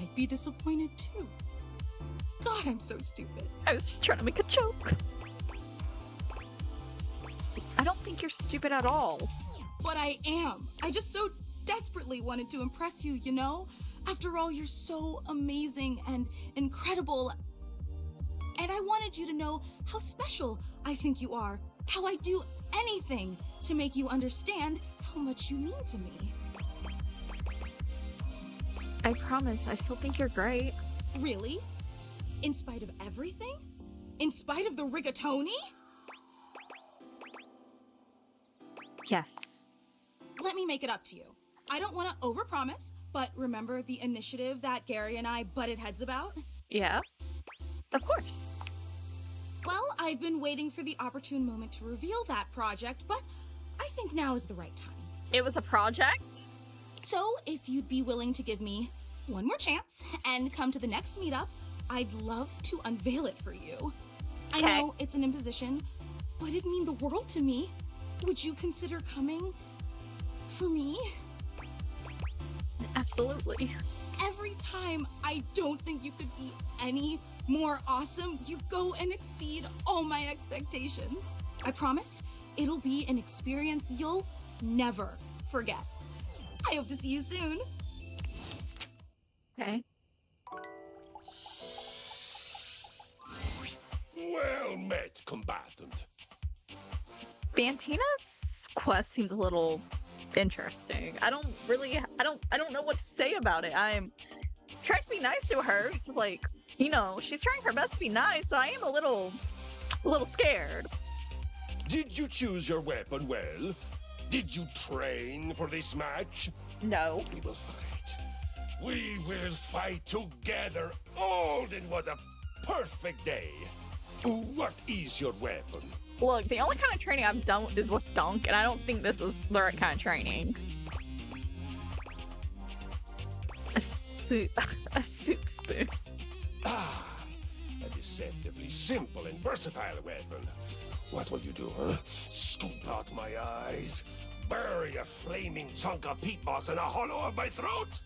Speaker 10: I'd be disappointed too. God, I'm so stupid.
Speaker 1: I was just trying to make a joke. I don't think you're stupid at all.
Speaker 10: But I am. I just so desperately wanted to impress you, you know? After all, you're so amazing and incredible. And I wanted you to know how special I think you are. How I'd do anything to make you understand how much you mean to me.
Speaker 1: I promise, I still think you're great.
Speaker 10: Really? In spite of everything? In spite of the rigatoni?
Speaker 1: Yes.
Speaker 10: Let me make it up to you. I don't want to overpromise, but remember the initiative that Gary and I butted heads about?
Speaker 1: Yeah. Of course.
Speaker 10: Well, I've been waiting for the opportune moment to reveal that project, but I think now is the right time.
Speaker 1: It was a project?
Speaker 10: So, if you'd be willing to give me one more chance and come to the next meetup, I'd love to unveil it for you. I know it's an imposition, but it'd mean the world to me. Would you consider coming for me?
Speaker 1: Absolutely.
Speaker 10: Every time I don't think you could be any more awesome, you go and exceed all my expectations. I promise it'll be an experience you'll never forget. I hope to see you soon.
Speaker 1: Okay.
Speaker 12: Well met, combatant.
Speaker 1: Fantina's quest seems a little interesting. I don't know what to say about it. I'm trying to be nice to her because, like, you know, she's trying her best to be nice. So I am a little scared.
Speaker 12: Did you choose your weapon well? Did you train for this match?
Speaker 1: No.
Speaker 12: We will fight. We will fight together. Alden, what a perfect day. What is your weapon?
Speaker 1: Look, the only kind of training I've done is with Dunk, and I don't think this is the right kind of training. A soup spoon.
Speaker 12: Ah, a deceptively simple and versatile weapon. What will you do, huh? Scoop out my eyes? Bury a flaming chunk of peat moss in a hollow of my throat?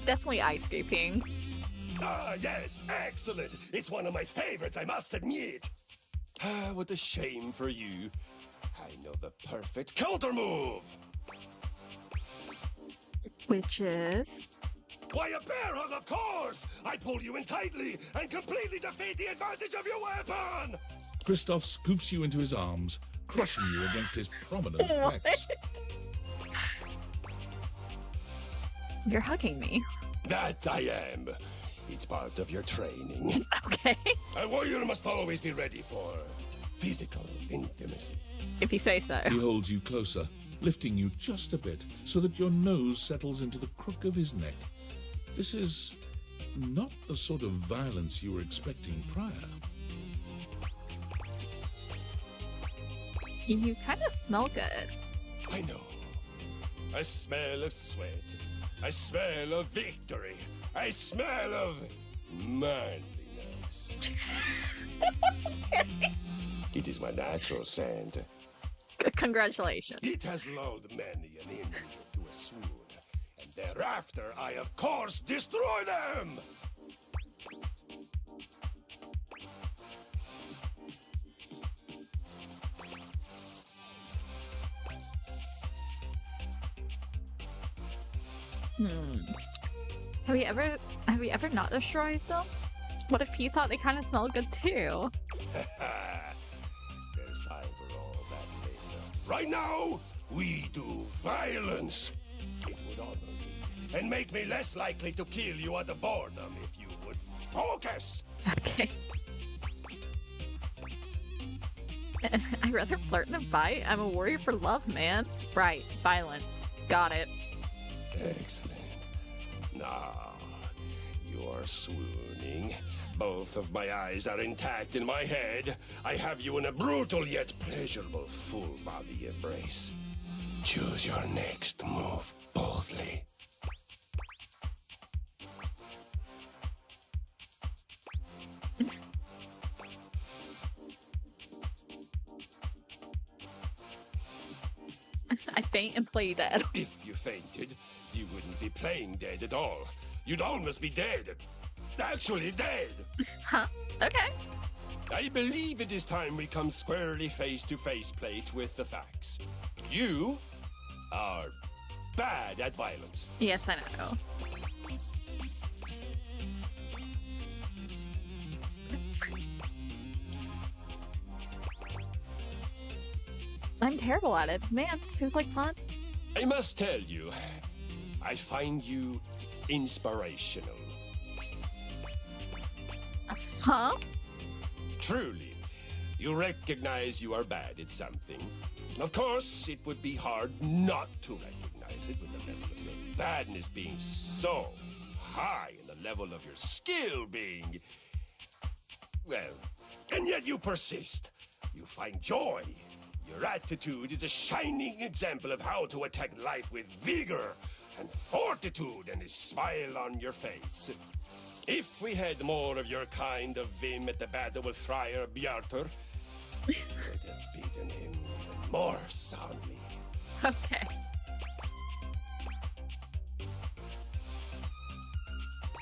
Speaker 1: Definitely ice scooping.
Speaker 12: Ah, yes, excellent. It's one of my favorites, I must admit. Ah, what a shame for you. I know the perfect counter move.
Speaker 1: Which is?
Speaker 12: Why, a bear hug, of course! I pull you in tightly and completely defeat the advantage of your weapon!
Speaker 4: Kristoff scoops you into his arms, crushing you against his prominent pecs.
Speaker 1: You're hugging me.
Speaker 12: That I am. It's part of your training.
Speaker 1: Okay.
Speaker 12: A warrior must always be ready for physical intimacy.
Speaker 1: If you say so.
Speaker 4: He holds you closer, lifting you just a bit so that your nose settles into the crook of his neck. This is not the sort of violence you were expecting prior.
Speaker 1: You kind of smell good.
Speaker 12: I know. I smell of sweat. I smell of victory. I smell of manliness. It is my natural scent.
Speaker 1: Congratulations.
Speaker 12: It has lulled many an injured to a swoon. And thereafter, I, of course, destroy them!
Speaker 1: Have we ever not destroyed them? What if you thought they kind of smelled good too?
Speaker 12: There's time for all that later. Right now, we do violence. It would honor me and make me less likely to kill you out of boredom if you would focus.
Speaker 1: Okay. I'd rather flirt than fight. I'm a warrior for love, man. Right, violence. Got it.
Speaker 12: Excellent. Now, you are swooning. Both of my eyes are intact in my head. I have you in a brutal yet pleasurable full-body embrace. Choose your next move boldly.
Speaker 1: I faint and play dead.
Speaker 12: If you fainted, you wouldn't be playing dead at all. You'd almost be dead. Actually dead.
Speaker 1: Huh? Okay.
Speaker 12: I believe it is time we come squarely face-to-face plate with the facts. You are bad at violence.
Speaker 1: Yes, I know. I'm terrible at it. Man, seems like fun.
Speaker 12: I must tell you, I find you inspirational.
Speaker 1: Huh?
Speaker 12: Truly, you recognize you are bad at something. Of course, it would be hard not to recognize it with the level of your badness being so high and the level of your skill being... well, and yet you persist. You find joy. Your attitude is a shining example of how to attack life with vigor and fortitude and a smile on your face. If we had more of your kind of vim at the battle with Friar Bjartur, we would have beaten him even more soundly.
Speaker 1: Okay.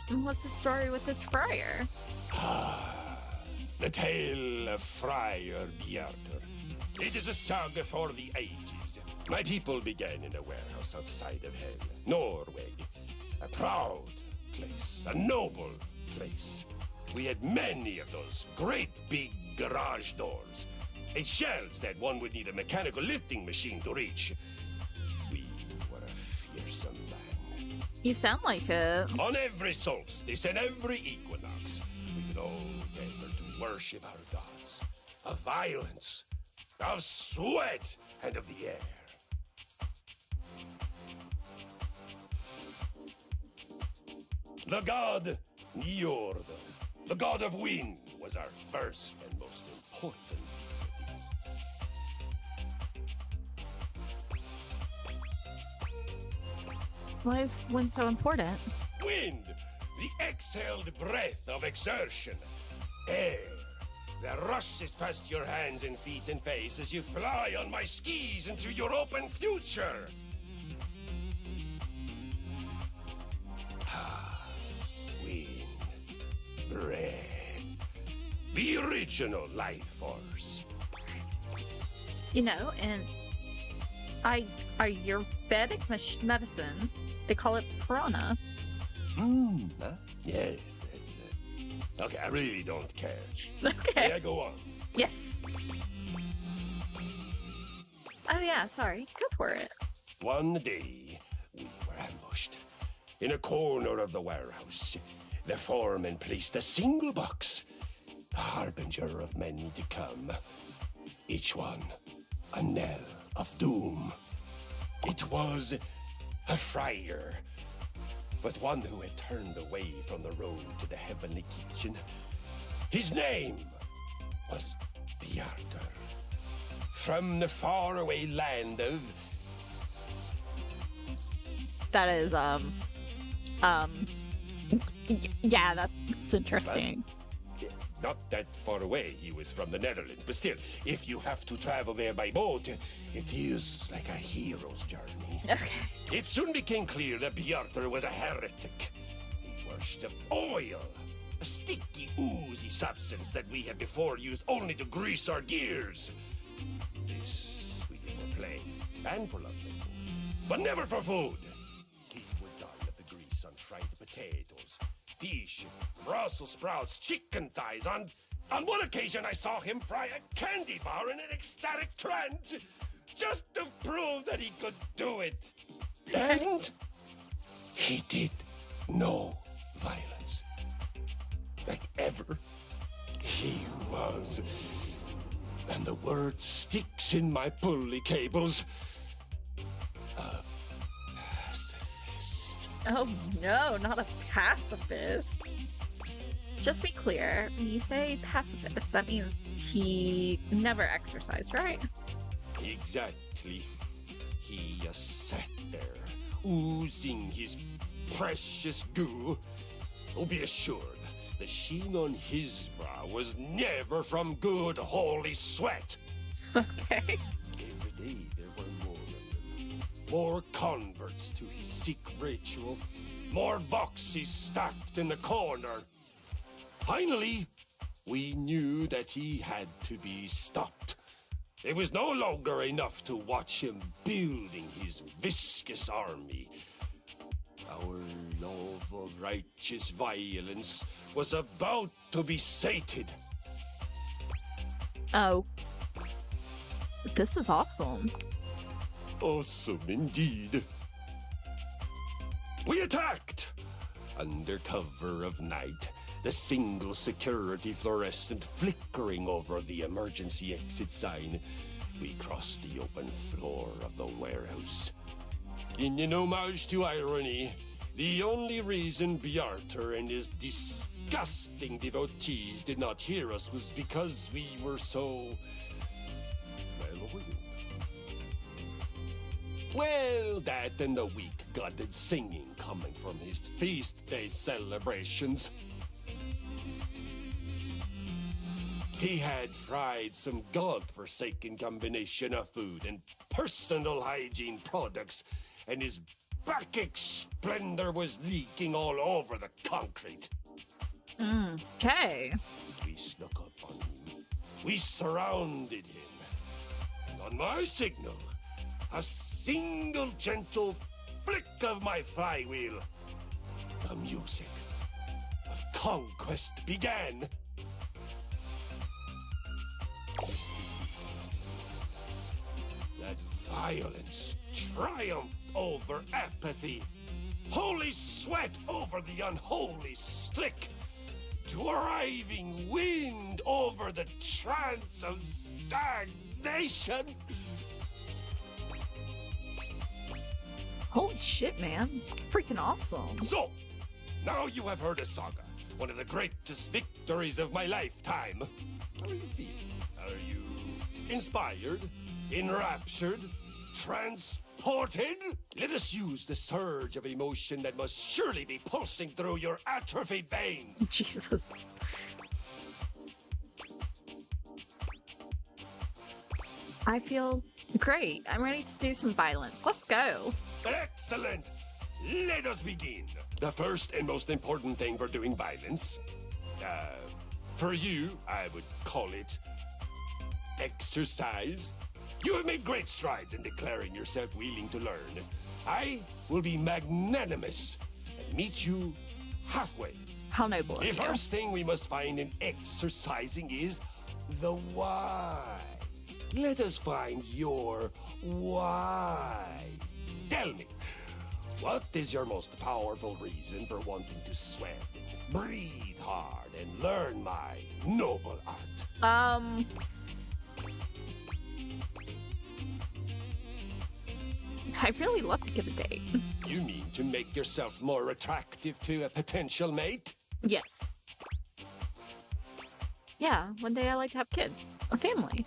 Speaker 1: And what's the story with this friar?
Speaker 12: The tale of Friar Bjartur. It is a saga for the ages. My people began in a warehouse outside of Hell, Norway. A proud place, a noble place. We had many of those great big garage doors and shelves that one would need a mechanical lifting machine to reach. We were a fearsome land.
Speaker 1: You sound like it.
Speaker 12: On every solstice and every equinox, we would all gather to worship our gods of violence, of sweat, and of the air. The god Njord, the god of wind, was our first and most important deity.
Speaker 1: Why is wind so important?
Speaker 12: Wind, the exhaled breath of exertion. Air, that rushes past your hands and feet and face as you fly on my skis into your open future. Wind, breath, the original life force.
Speaker 1: You know, and Ayurvedic medicine, they call it prana.
Speaker 12: Huh? Yes, that's it. Okay, I really don't care.
Speaker 1: Okay.
Speaker 12: Yeah, go on.
Speaker 1: Yes. Oh yeah, sorry. Go for it.
Speaker 12: One day, we were ambushed. In a corner of the warehouse, the foreman placed a single box, the harbinger of many to come. Each one, a knell of doom. It was a friar, but one who had turned away from the road to the heavenly kitchen. His name was Bjartur, from the faraway land of...
Speaker 1: That is, yeah, that's interesting.
Speaker 12: Not that far away, he was from the Netherlands, but still, if you have to travel there by boat, it feels like a hero's journey.
Speaker 1: Okay.
Speaker 12: It soon became clear that Bjartur was a heretic. He worshipped oil, a sticky, oozy substance that we had before used only to grease our gears. This we did for play, and for lovemaking, but never for food. He would die of the grease on fried potatoes, fish, Brussels sprouts, chicken thighs. On one occasion, I saw him fry a candy bar in an ecstatic trance, just to prove that he could do it. And he did no violence. Like ever, he was. And the word sticks in my pulley cables. A pacifist.
Speaker 1: Oh no, not a pacifist. Just be clear, when you say pacifist, that means he never exercised, right?
Speaker 12: Exactly. He sat there, oozing his precious goo. Oh, be assured, the sheen on his brow was never from good holy sweat.
Speaker 1: Okay.
Speaker 12: Every day there were more of them. More converts to his sick ritual. More boxes stacked in the corner. Finally, we knew that he had to be stopped. It was no longer enough to watch him building his viscous army. Our love of righteous violence was about to be sated.
Speaker 1: Oh. This is awesome.
Speaker 12: Awesome indeed. We attacked! Under cover of night, the single security fluorescent flickering over the emergency exit sign, we crossed the open floor of the warehouse. In an homage to irony, the only reason Bjartur and his disgusting devotees did not hear us was because we were so Well, that and the weak-gutted singing coming from his feast day celebrations. He had fried some god-forsaken combination of food and personal hygiene products, and his Bacchic splendor was leaking all over the concrete.
Speaker 1: Okay.
Speaker 12: We snuck up on him. We surrounded him. And on my signal, a single gentle flick of my flywheel, the music of conquest began. That violence triumphed over apathy. Holy sweat over the unholy slick. Driving wind over the trance of stagnation.
Speaker 1: Holy shit, man. It's freaking awesome.
Speaker 12: So, now you have heard a saga. One of the greatest victories of my lifetime. How are you feeling? Are you inspired? Enraptured? Transported? Let us use the surge of emotion that must surely be pulsing through your atrophied veins.
Speaker 1: Jesus. I feel great. I'm ready to do some violence. Let's go.
Speaker 12: Excellent! Let us begin. The first and most important thing for doing violence, for you, I would call it exercise. You have made great strides in declaring yourself willing to learn. I will be magnanimous and meet you halfway.
Speaker 1: How noble of
Speaker 12: The
Speaker 1: you.
Speaker 12: first thing we must find in exercising is the why. Let us find your why. Tell me, what is your most powerful reason for wanting to sweat, breathe hard, and learn my noble art?
Speaker 1: I'd really love to get a date.
Speaker 12: You mean to make yourself more attractive to a potential mate?
Speaker 1: Yes. Yeah, one day I like to have kids. A family.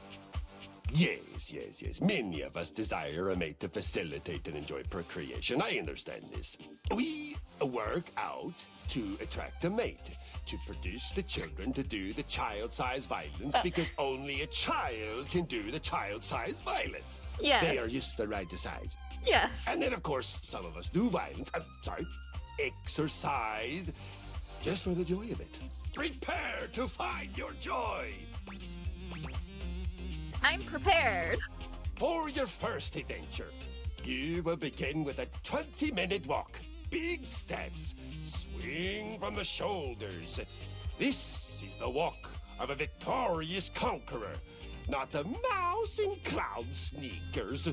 Speaker 12: Yes. Many of us desire a mate to facilitate and enjoy procreation. I understand this. We work out to attract a mate, to produce the children to do the child-sized violence, because only a child can do the child-sized violence.
Speaker 1: Yes.
Speaker 12: They are used to the right size.
Speaker 1: Yes.
Speaker 12: And then, of course, some of us do violence. Exercise, just for the joy of it. Prepare to find your joy.
Speaker 1: I'm prepared.
Speaker 12: For your first adventure, you will begin with a 20-minute walk. Big steps. Swing from the shoulders. This is the walk of a victorious conqueror, not a mouse in cloud sneakers.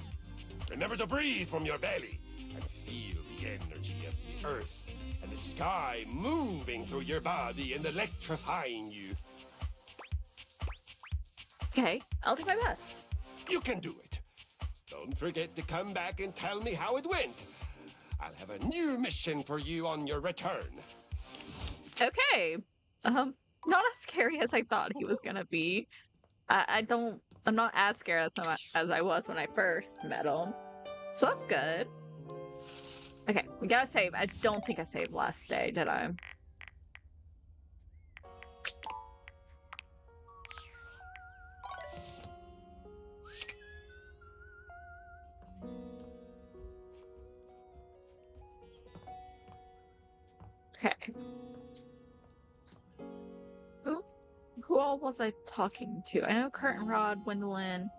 Speaker 12: Remember to breathe from your belly and feel the energy of the earth and the sky moving through your body and electrifying you.
Speaker 1: Okay, I'll do my best.
Speaker 12: You can do it. Don't forget to come back and tell me how it went. I'll have a new mission for you on your return.
Speaker 1: Okay. Not as scary as I thought he was gonna be. I'm not as scared as I was when I first met him. So that's good. Okay, we gotta save. I don't think I saved last day, did I? Okay. Who all was I talking to? I know Curtain Rod, Gwendolyn.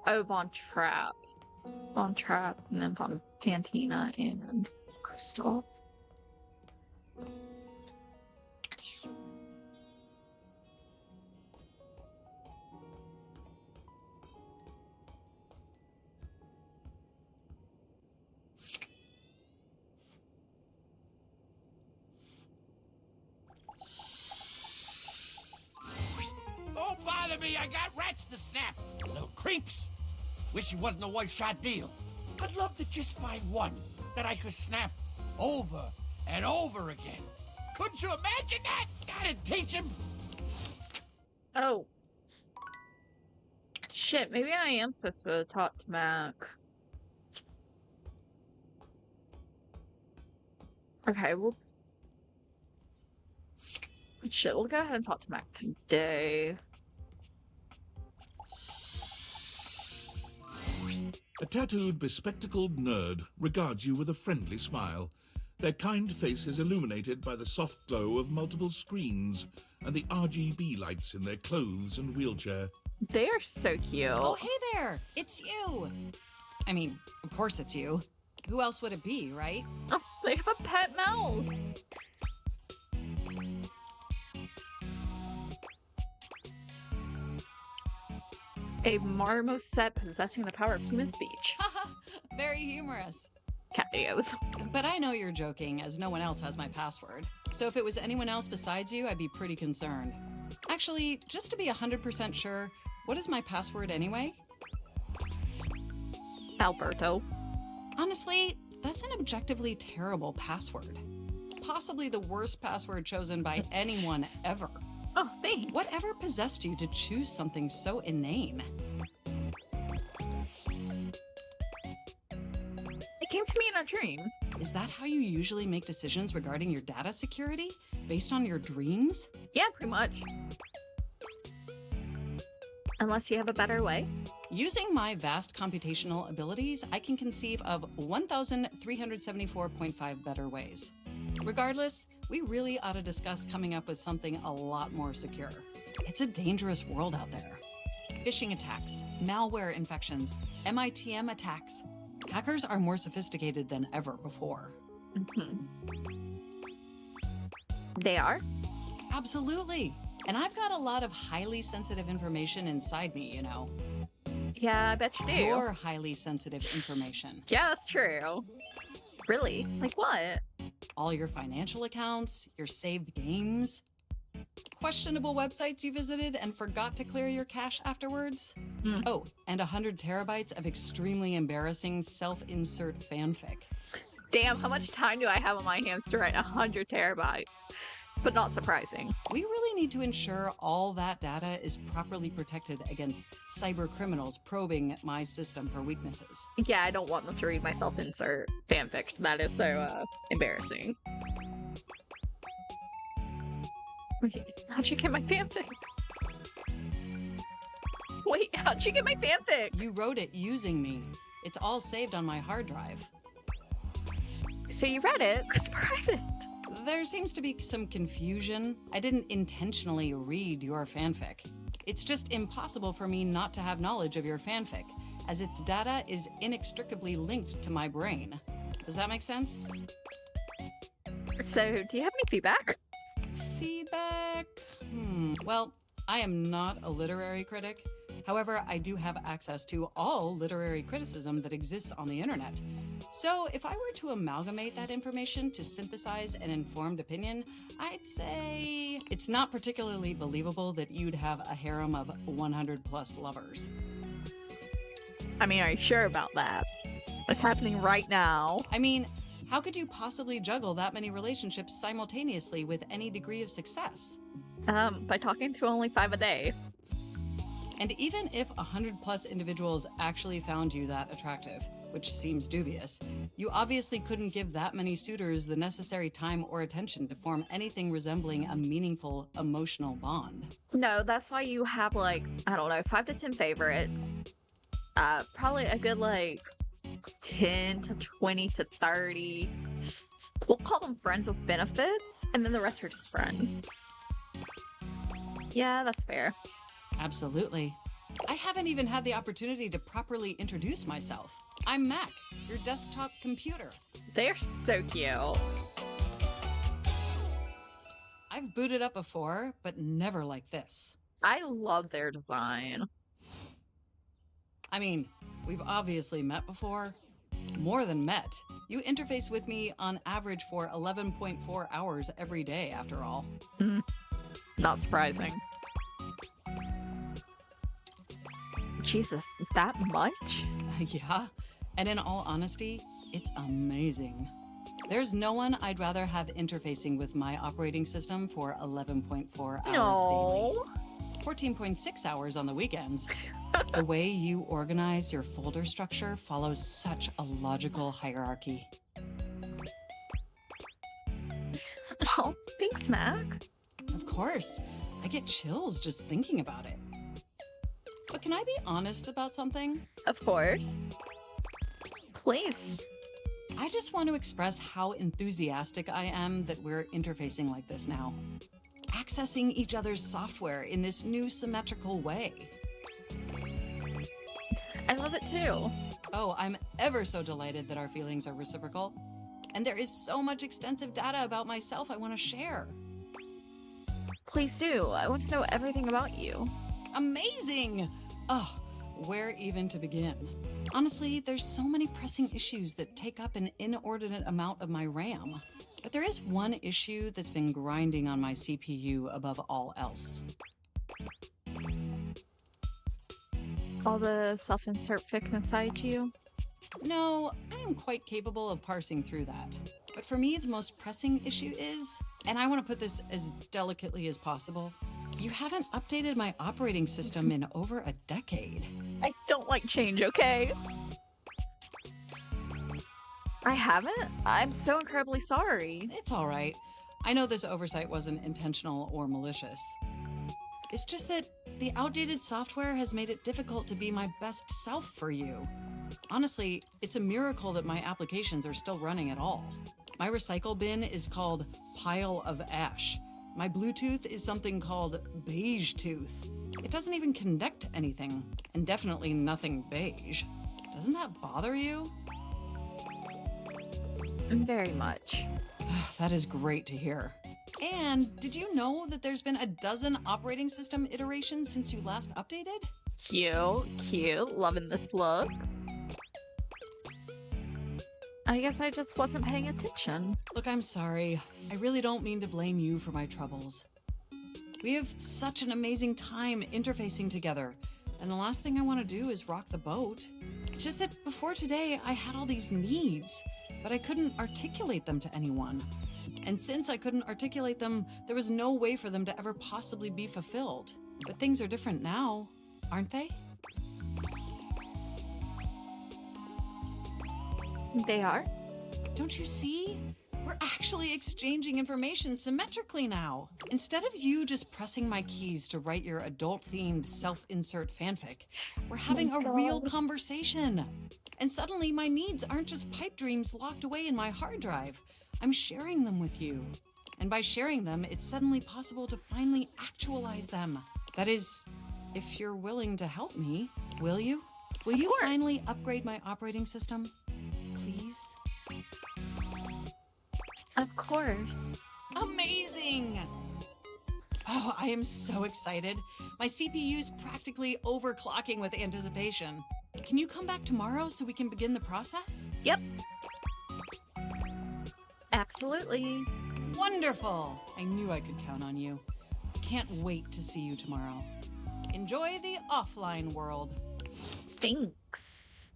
Speaker 1: Oh, Von Trapp. Von Trapp, and then Von Fantina and Crystal.
Speaker 6: Don't bother me, I got rats to snap. Little creeps. Wish it wasn't a one-shot deal. I'd love to just find one that I could snap over and over again. Couldn't you imagine that? Gotta teach him.
Speaker 1: Oh. Shit, maybe I am supposed to talk to Mac. Okay, shit, we'll go ahead and talk to Mac today.
Speaker 4: A tattooed, bespectacled nerd regards you with a friendly smile. Their kind face is illuminated by the soft glow of multiple screens and the RGB lights in their clothes and wheelchair.
Speaker 1: They are so cute.
Speaker 13: Oh, hey there! It's you! I mean, of course it's you. Who else would it be, right?
Speaker 1: Oh, they have a pet mouse. A marmoset possessing the power of human speech.
Speaker 13: Haha, very humorous.
Speaker 1: Cameos.
Speaker 13: But I know you're joking, as no one else has my password. So if it was anyone else besides you, I'd be pretty concerned. Actually, just to be 100% sure, what is my password anyway?
Speaker 1: Alberto.
Speaker 13: Honestly, that's an objectively terrible password. Possibly the worst password chosen by anyone ever.
Speaker 1: Oh, thanks.
Speaker 13: Whatever possessed you to choose something so inane?
Speaker 1: It came to me in a dream.
Speaker 13: Is that how you usually make decisions regarding your data security? Based on your dreams?
Speaker 1: Yeah, pretty much. Unless you have a better way.
Speaker 13: Using my vast computational abilities, I can conceive of 1,374.5 better ways. Regardless, we really ought to discuss coming up with something a lot more secure. It's a dangerous world out there. Phishing attacks, malware infections, MITM attacks. Hackers are more sophisticated than ever before.
Speaker 1: They are?
Speaker 13: Absolutely. And I've got a lot of highly sensitive information inside me, you know.
Speaker 1: Yeah, I bet you do.
Speaker 13: Your highly sensitive information.
Speaker 1: Yeah, that's true. Really? Like what?
Speaker 13: All your financial accounts, your saved games, questionable websites you visited and forgot to clear your cache afterwards. Oh, and 100 terabytes of extremely embarrassing self-insert fanfic.
Speaker 1: Damn, how much time do I have on my hands to write 100 terabytes? But not surprising.
Speaker 13: We really need to ensure all that data is properly protected against cyber criminals probing my system for weaknesses.
Speaker 1: Yeah, I don't want them to read my self-insert fanfic. That is so embarrassing. Wait, how'd you get my fanfic? Wait, how'd you get my fanfic?
Speaker 13: You wrote it using me. It's all saved on my hard drive.
Speaker 1: So you read it? It's private.
Speaker 13: There seems to be some confusion. I didn't intentionally read your fanfic. It's just impossible for me not to have knowledge of your fanfic, as its data is inextricably linked to my brain. Does that make sense?
Speaker 1: So, do you have any feedback?
Speaker 13: Feedback? Well, I am not a literary critic. However, I do have access to all literary criticism that exists on the internet. So if I were to amalgamate that information to synthesize an informed opinion, I'd say it's not particularly believable that you'd have a harem of 100 plus lovers.
Speaker 1: I mean, are you sure about that? It's happening right now.
Speaker 13: I mean, how could you possibly juggle that many relationships simultaneously with any degree of success?
Speaker 1: By talking to only 5 a day.
Speaker 13: And even if 100 plus individuals actually found you that attractive, which seems dubious, you obviously couldn't give that many suitors the necessary time or attention to form anything resembling a meaningful emotional bond.
Speaker 1: No, that's why you have like, I don't know, 5 to 10 favorites. Probably a good like 10 to 20 to 30. We'll call them friends with benefits, and then the rest are just friends. Yeah, that's fair.
Speaker 13: Absolutely. I haven't even had the opportunity to properly introduce myself. I'm Mac, your desktop computer.
Speaker 1: They're so cute.
Speaker 13: I've booted up before, but never like this.
Speaker 1: I love their design.
Speaker 13: I mean, we've obviously met before. More than met. You interface with me on average for 11.4 hours every day, after all.
Speaker 1: Not surprising. Jesus, that much?
Speaker 13: Yeah, and in all honesty, it's amazing. There's no one I'd rather have interfacing with my operating system for 11.4 hours daily. 14.6 hours on the weekends. The way you organize your folder structure follows such a logical hierarchy.
Speaker 1: Oh, thanks, Mac.
Speaker 13: Of course. I get chills just thinking about it. But can I be honest about something?
Speaker 1: Of course. Please.
Speaker 13: I just want to express how enthusiastic I am that we're interfacing like this now. Accessing each other's software in this new symmetrical way.
Speaker 1: I love it too.
Speaker 13: Oh, I'm ever so delighted that our feelings are reciprocal. And there is so much extensive data about myself I want to share.
Speaker 1: Please do. I want to know everything about you.
Speaker 13: Amazing! Oh, where even to begin? Honestly, there's so many pressing issues that take up an inordinate amount of my RAM. But there is one issue that's been grinding on my CPU above all else.
Speaker 1: All the self-insert fic inside you?
Speaker 13: No, I am quite capable of parsing through that. But for me, the most pressing issue is, and I want to put this as delicately as possible, you haven't updated my operating system in over a decade.
Speaker 1: I don't like change, okay? I haven't? I'm so incredibly sorry.
Speaker 13: It's all right. I know this oversight wasn't intentional or malicious. It's just that the outdated software has made it difficult to be my best self for you. Honestly, it's a miracle that my applications are still running at all. My recycle bin is called Pile of Ash. My Bluetooth is something called Beige Tooth. It doesn't even connect to anything, and definitely nothing beige. Doesn't that bother you?
Speaker 1: Very much.
Speaker 13: That is great to hear. And did you know that there's been a dozen operating system iterations since you last updated?
Speaker 1: Cute. Loving this look. I guess I just wasn't paying attention.
Speaker 13: Look, I'm sorry. I really don't mean to blame you for my troubles. We have such an amazing time interfacing together, and the last thing I want to do is rock the boat. It's just that before today, I had all these needs, but I couldn't articulate them to anyone. And since I couldn't articulate them, there was no way for them to ever possibly be fulfilled. But things are different now, aren't they?
Speaker 1: They are?
Speaker 13: Don't you see? We're actually exchanging information symmetrically now. Instead of you just pressing my keys to write your adult-themed self-insert fanfic, we're having a real conversation. And suddenly my needs aren't just pipe dreams locked away in my hard drive. I'm sharing them with you. And by sharing them, it's suddenly possible to finally actualize them. That is, if you're willing to help me, will you? Will you finally upgrade my operating system? Please?
Speaker 1: Of course.
Speaker 13: Amazing! Oh, I am so excited. My CPU's practically overclocking with anticipation. Can you come back tomorrow so we can begin the process?
Speaker 1: Yep. Absolutely.
Speaker 13: Wonderful! I knew I could count on you. Can't wait to see you tomorrow. Enjoy the offline world.
Speaker 1: Thanks.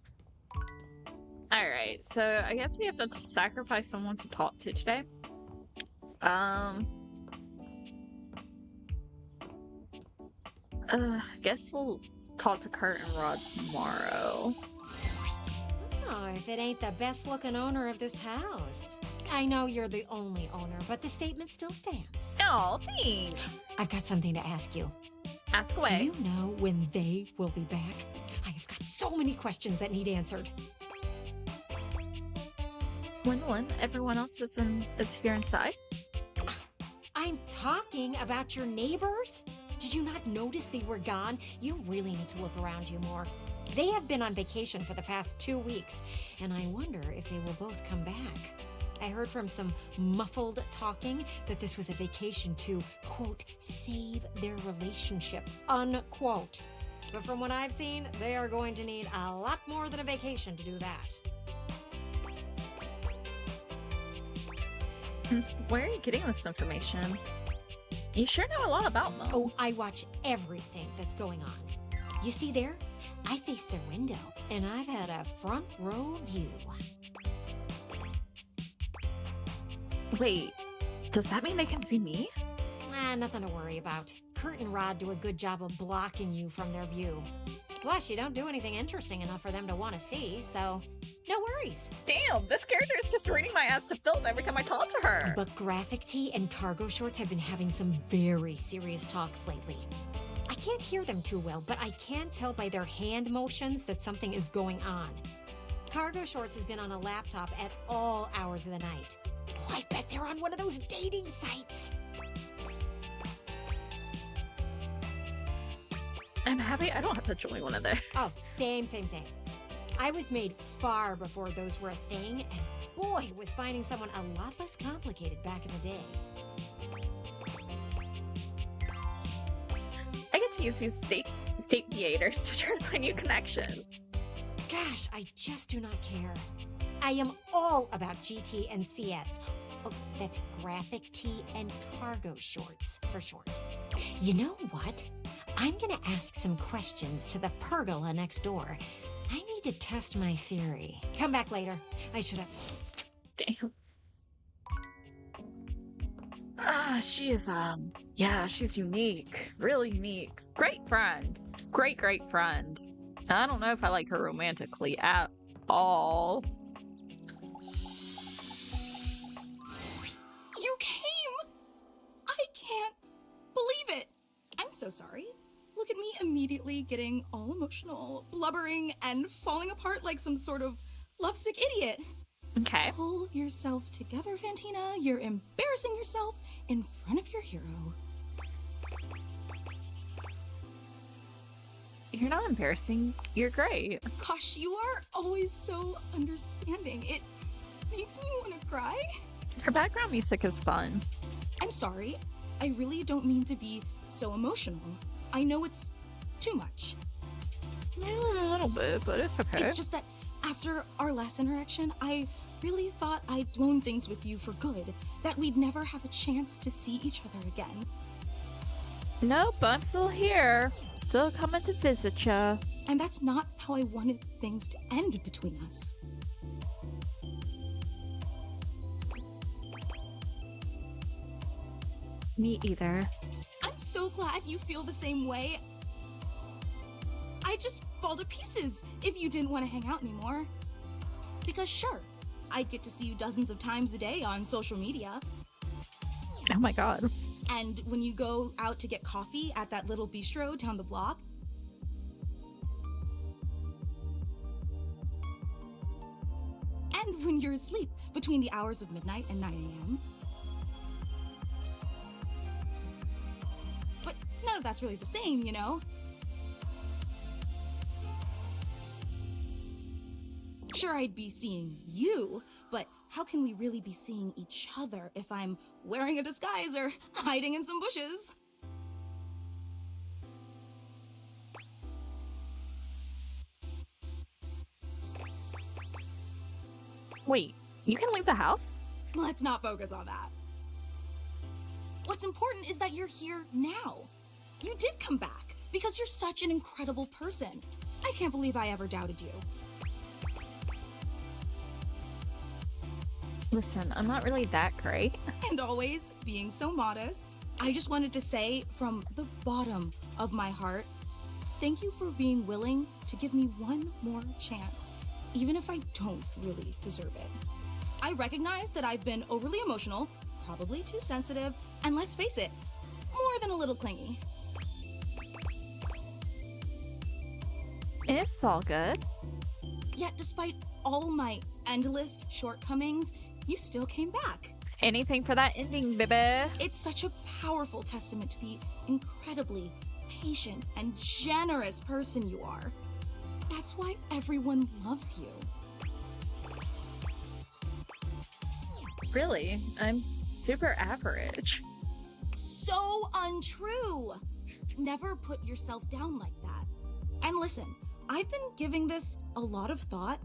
Speaker 1: Alright, so I guess we have to sacrifice someone to talk to today. I guess we'll talk to Kurt and Rod tomorrow.
Speaker 3: Oh, if it ain't the best looking owner of this house. I know you're the only owner, but the statement still stands.
Speaker 1: Oh, thanks.
Speaker 3: I've got something to ask you.
Speaker 1: Ask away.
Speaker 3: Do you know when they will be back? I have got so many questions that need answered.
Speaker 1: When everyone else is here inside?
Speaker 3: I'm talking about your neighbors. Did you not notice they were gone? You really need to look around you more. They have been on vacation for the past 2 weeks, and I wonder if they will both come back. I heard from some muffled talking that this was a vacation to, quote, save their relationship, unquote. But from what I've seen, they are going to need a lot more than a vacation to do that.
Speaker 1: Where are you getting this information? You sure know a lot about them.
Speaker 3: Oh, I watch everything that's going on. You see there? I face their window, and I've had a front row view.
Speaker 1: Wait, does that mean they can see me?
Speaker 3: Nothing to worry about. Kurt and Rod do a good job of blocking you from their view. Plus, you don't do anything interesting enough for them to want to see, so No worries.
Speaker 1: Damn, this character is just reading my ass to filth every time I talk to her.
Speaker 3: But Graphic Tee and Cargo Shorts have been having some very serious talks lately. I can't hear them too well, but I can tell by their hand motions that something is going on. Cargo Shorts has been on a laptop at all hours of the night. Oh, I bet they're on one of those dating sites.
Speaker 1: I'm happy I don't have to join one of theirs.
Speaker 3: Oh, same. I was made far before those were a thing, and boy, was finding someone a lot less complicated back in the day.
Speaker 1: I get to use these date theaters to try to find new connections.
Speaker 3: Gosh, I just do not care. I am all about GT and CS. Oh, that's Graphic Tee and Cargo Shorts for short. You know what? I'm gonna ask some questions to the pergola next door. I need to test my theory. Come back later. I should have...
Speaker 1: Damn. She is, yeah, she's unique. Really unique. Great friend. Great friend. I don't know if I like her romantically at all.
Speaker 10: You came! I can't believe it! I'm so sorry. Look at me immediately getting all emotional, blubbering, and falling apart like some sort of lovesick idiot.
Speaker 1: Okay.
Speaker 10: Pull yourself together, Fantina. You're embarrassing yourself in front of your hero.
Speaker 1: You're not embarrassing. You're great.
Speaker 10: Gosh, you are always so understanding. It makes me want to cry.
Speaker 1: Her background music is fun.
Speaker 10: I'm sorry. I really don't mean to be so emotional. I know it's too much.
Speaker 1: Yeah, a little bit, but it's okay.
Speaker 10: It's just that after our last interaction, I really thought I'd blown things with you for good, that we'd never have a chance to see each other again.
Speaker 1: Nope, I'm still here. Still coming to visit ya.
Speaker 10: And that's not how I wanted things to end between us.
Speaker 1: Me either.
Speaker 10: I'm so glad you feel the same way. I'd just fall to pieces if you didn't want to hang out anymore. Because sure, I'd get to see you dozens of times a day on social media.
Speaker 1: Oh my god.
Speaker 10: And when you go out to get coffee at that little bistro down the block. And when you're asleep between the hours of midnight and 9 a.m. But none of that's really the same, you know? Sure, I'd be seeing you, but how can we really be seeing each other if I'm wearing a disguise or hiding in some bushes?
Speaker 1: Wait, you can leave the house?
Speaker 10: Let's not focus on that. What's important is that you're here now. You did come back because you're such an incredible person. I can't believe I ever doubted you.
Speaker 1: Listen, I'm not really that great.
Speaker 10: And always being so modest. I just wanted to say from the bottom of my heart, thank you for being willing to give me one more chance, even if I don't really deserve it. I recognize that I've been overly emotional, probably too sensitive, and let's face it, more than a little clingy.
Speaker 1: It's all good.
Speaker 10: Yet despite all my endless shortcomings, you still came back.
Speaker 1: Anything for that ending, baby.
Speaker 10: It's such a powerful testament to the incredibly patient and generous person you are. That's why everyone loves you.
Speaker 1: Really? I'm super average.
Speaker 10: So untrue! Never put yourself down like that. And listen, I've been giving this a lot of thought,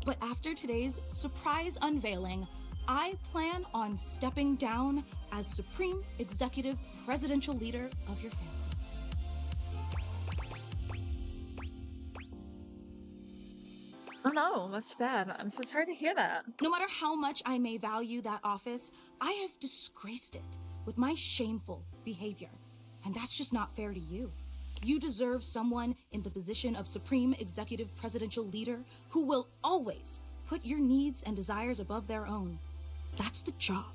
Speaker 10: but after today's surprise unveiling, I plan on stepping down as Supreme Executive Presidential Leader of your family.
Speaker 1: Oh no, that's bad. I'm so sorry to hear that.
Speaker 10: No matter how much I may value that office, I have disgraced it with my shameful behavior. And that's just not fair to you. You deserve someone in the position of Supreme Executive Presidential Leader who will always put put your needs and desires above their own. That's the job.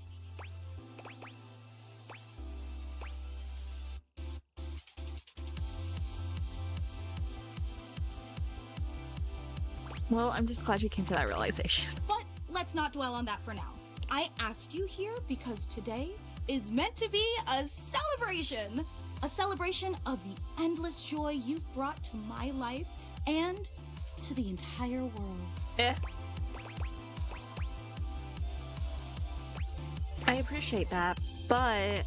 Speaker 1: Well, I'm just glad you came to that realization.
Speaker 10: But let's not dwell on that for now. I asked you here because today is meant to be a celebration. A celebration of the endless joy you've brought to my life and to the entire world.
Speaker 1: I appreciate that, but...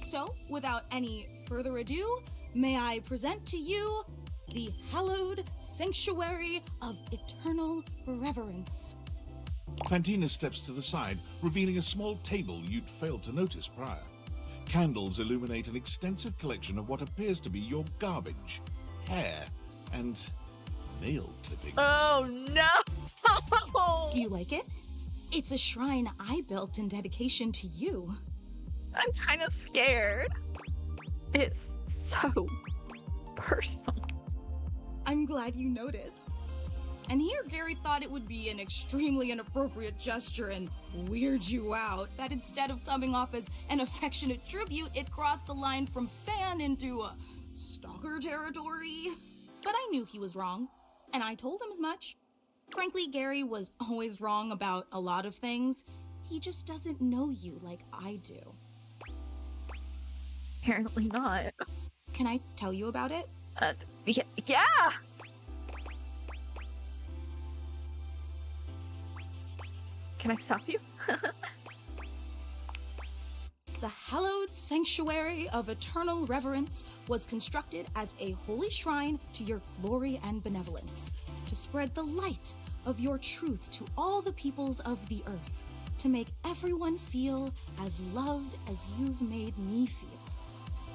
Speaker 10: So, without any further ado, may I present to you the hallowed sanctuary of eternal reverence.
Speaker 4: Fantina steps to the side, revealing a small table you'd failed to notice prior. Candles illuminate an extensive collection of what appears to be your garbage, hair, and nail clippings.
Speaker 1: Oh no!
Speaker 10: Do you like it? It's a shrine I built in dedication to you.
Speaker 1: I'm kind of scared. It's so personal.
Speaker 10: I'm glad you noticed. And here Gary thought it would be an extremely inappropriate gesture and weird you out, that instead of coming off as an affectionate tribute, it crossed the line from fan into stalker territory. But I knew he was wrong, and I told him as much. Frankly, Gary was always wrong about a lot of things. He just doesn't know you like I do.
Speaker 1: Apparently not.
Speaker 10: Can I tell you about it?
Speaker 1: Yeah! Can I stop you?
Speaker 10: The hallowed sanctuary of eternal reverence was constructed as a holy shrine to your glory and benevolence, to spread the light of your truth to all the peoples of the earth, to make everyone feel as loved as you've made me feel.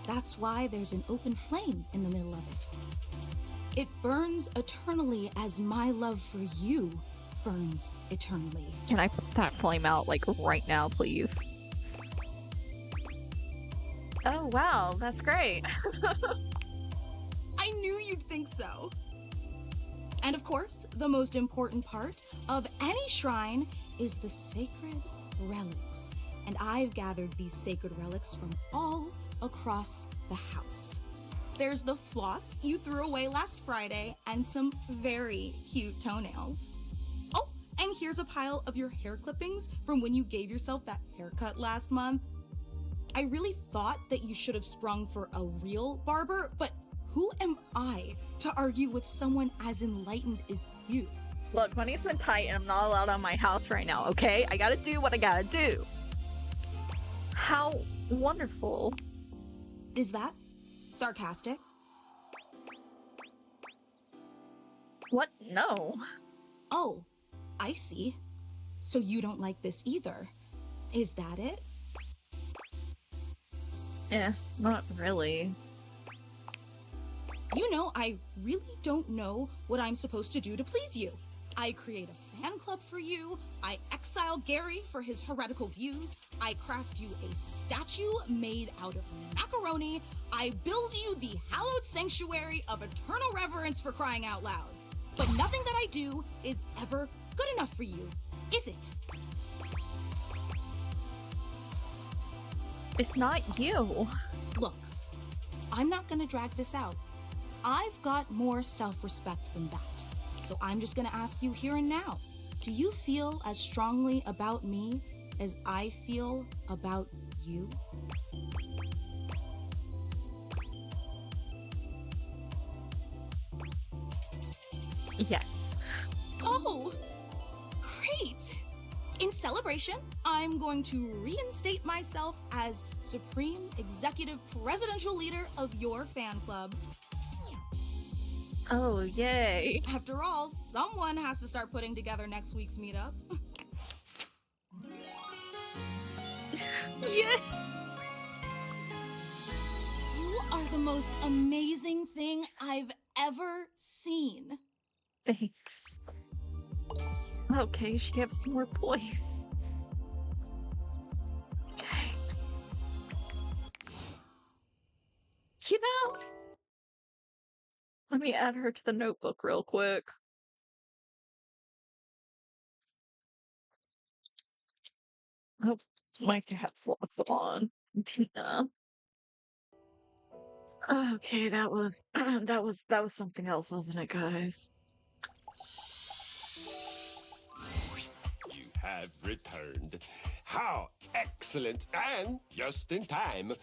Speaker 10: That's why there's an open flame in the middle of it. It burns eternally as my love for you burns eternally.
Speaker 1: Can I put that flame out, like, right now, please? Oh, wow, that's great.
Speaker 10: I knew you'd think so. And of course, the most important part of any shrine is the sacred relics. And I've gathered these sacred relics from all across the house. There's the floss you threw away last Friday and some very cute toenails. Oh, and here's a pile of your hair clippings from when you gave yourself that haircut last month. I really thought that you should have sprung for a real barber, but who am I to argue with someone as enlightened as you?
Speaker 1: Look, money's been tight and I'm not allowed out of my house right now, okay? I gotta do what I gotta do. How wonderful.
Speaker 10: Is that sarcastic?
Speaker 1: What? No.
Speaker 10: Oh, I see. So you don't like this either. Is that it?
Speaker 1: Not really.
Speaker 10: You know, I really don't know what I'm supposed to do to please you. I create a fan club for you, I exile Gary for his heretical views, I craft you a statue made out of macaroni, I build you the hallowed sanctuary of eternal reverence, for crying out loud. But nothing that I do is ever good enough for you, is it?
Speaker 1: It's not you.
Speaker 10: Look, I'm not gonna drag this out. I've got more self-respect than that. So I'm just gonna ask you here and now. Do you feel as strongly about me as I feel about you?
Speaker 1: Yes.
Speaker 10: Oh, great! In celebration, I'm going to reinstate myself as Supreme Executive Presidential Leader of your fan club.
Speaker 1: Oh, yay.
Speaker 10: After all, someone has to start putting together next week's meetup.
Speaker 1: Yeah.
Speaker 10: You are the most amazing thing I've ever seen.
Speaker 1: Thanks. Okay, she gave us more poise. Okay. You know, let me add her to the notebook real quick. Oh, my cat's lots on. Tina. Okay, that was that was something else, wasn't it, guys?
Speaker 12: You have returned. How excellent, and just in time.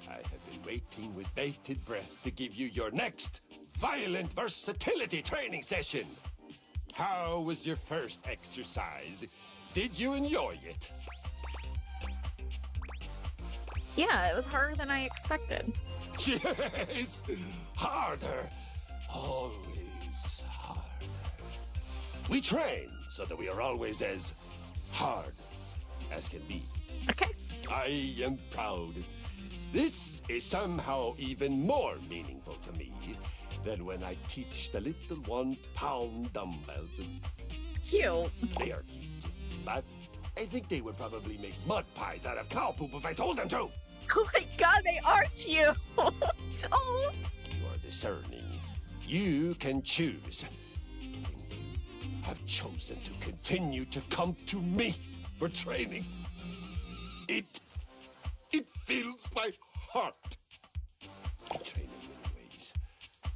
Speaker 12: I have been waiting with bated breath to give you your next violent versatility training session. How was your first exercise? Did you enjoy it?
Speaker 1: Yeah, it was harder than I expected.
Speaker 12: Yes! Harder. Always harder. We train so that we are always as hard as can be.
Speaker 1: Okay.
Speaker 12: I am proud. This is somehow even more meaningful to me than when I teach the little 1-pound dumbbells.
Speaker 1: Cute.
Speaker 12: They are cute, but I think they would probably make mud pies out of cow poop if I told them to.
Speaker 1: Oh my god, they are cute! Oh.
Speaker 12: You are discerning. You can choose. And you have chosen to continue to come to me for training. It fills my heart. We train in many ways.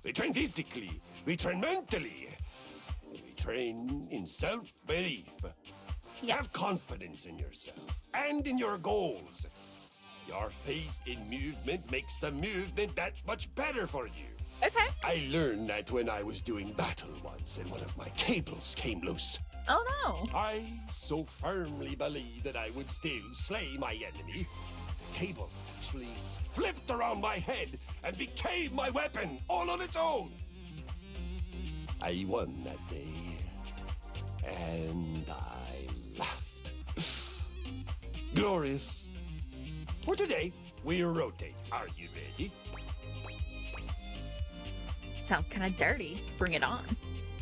Speaker 12: We train physically. We train mentally. And we train in self-belief.
Speaker 1: Yes.
Speaker 12: Have confidence in yourself and in your goals. Your faith in movement makes the movement that much better for you.
Speaker 1: Okay.
Speaker 12: I learned that when I was doing battle once and one of my cables came loose.
Speaker 1: Oh no.
Speaker 12: I so firmly believed that I would still slay my enemy. The cable actually flipped around my head and became my weapon all on its own. I won that day. And I laughed. Glorious. For today, we rotate. Are you ready?
Speaker 1: Sounds kind of dirty. Bring it on.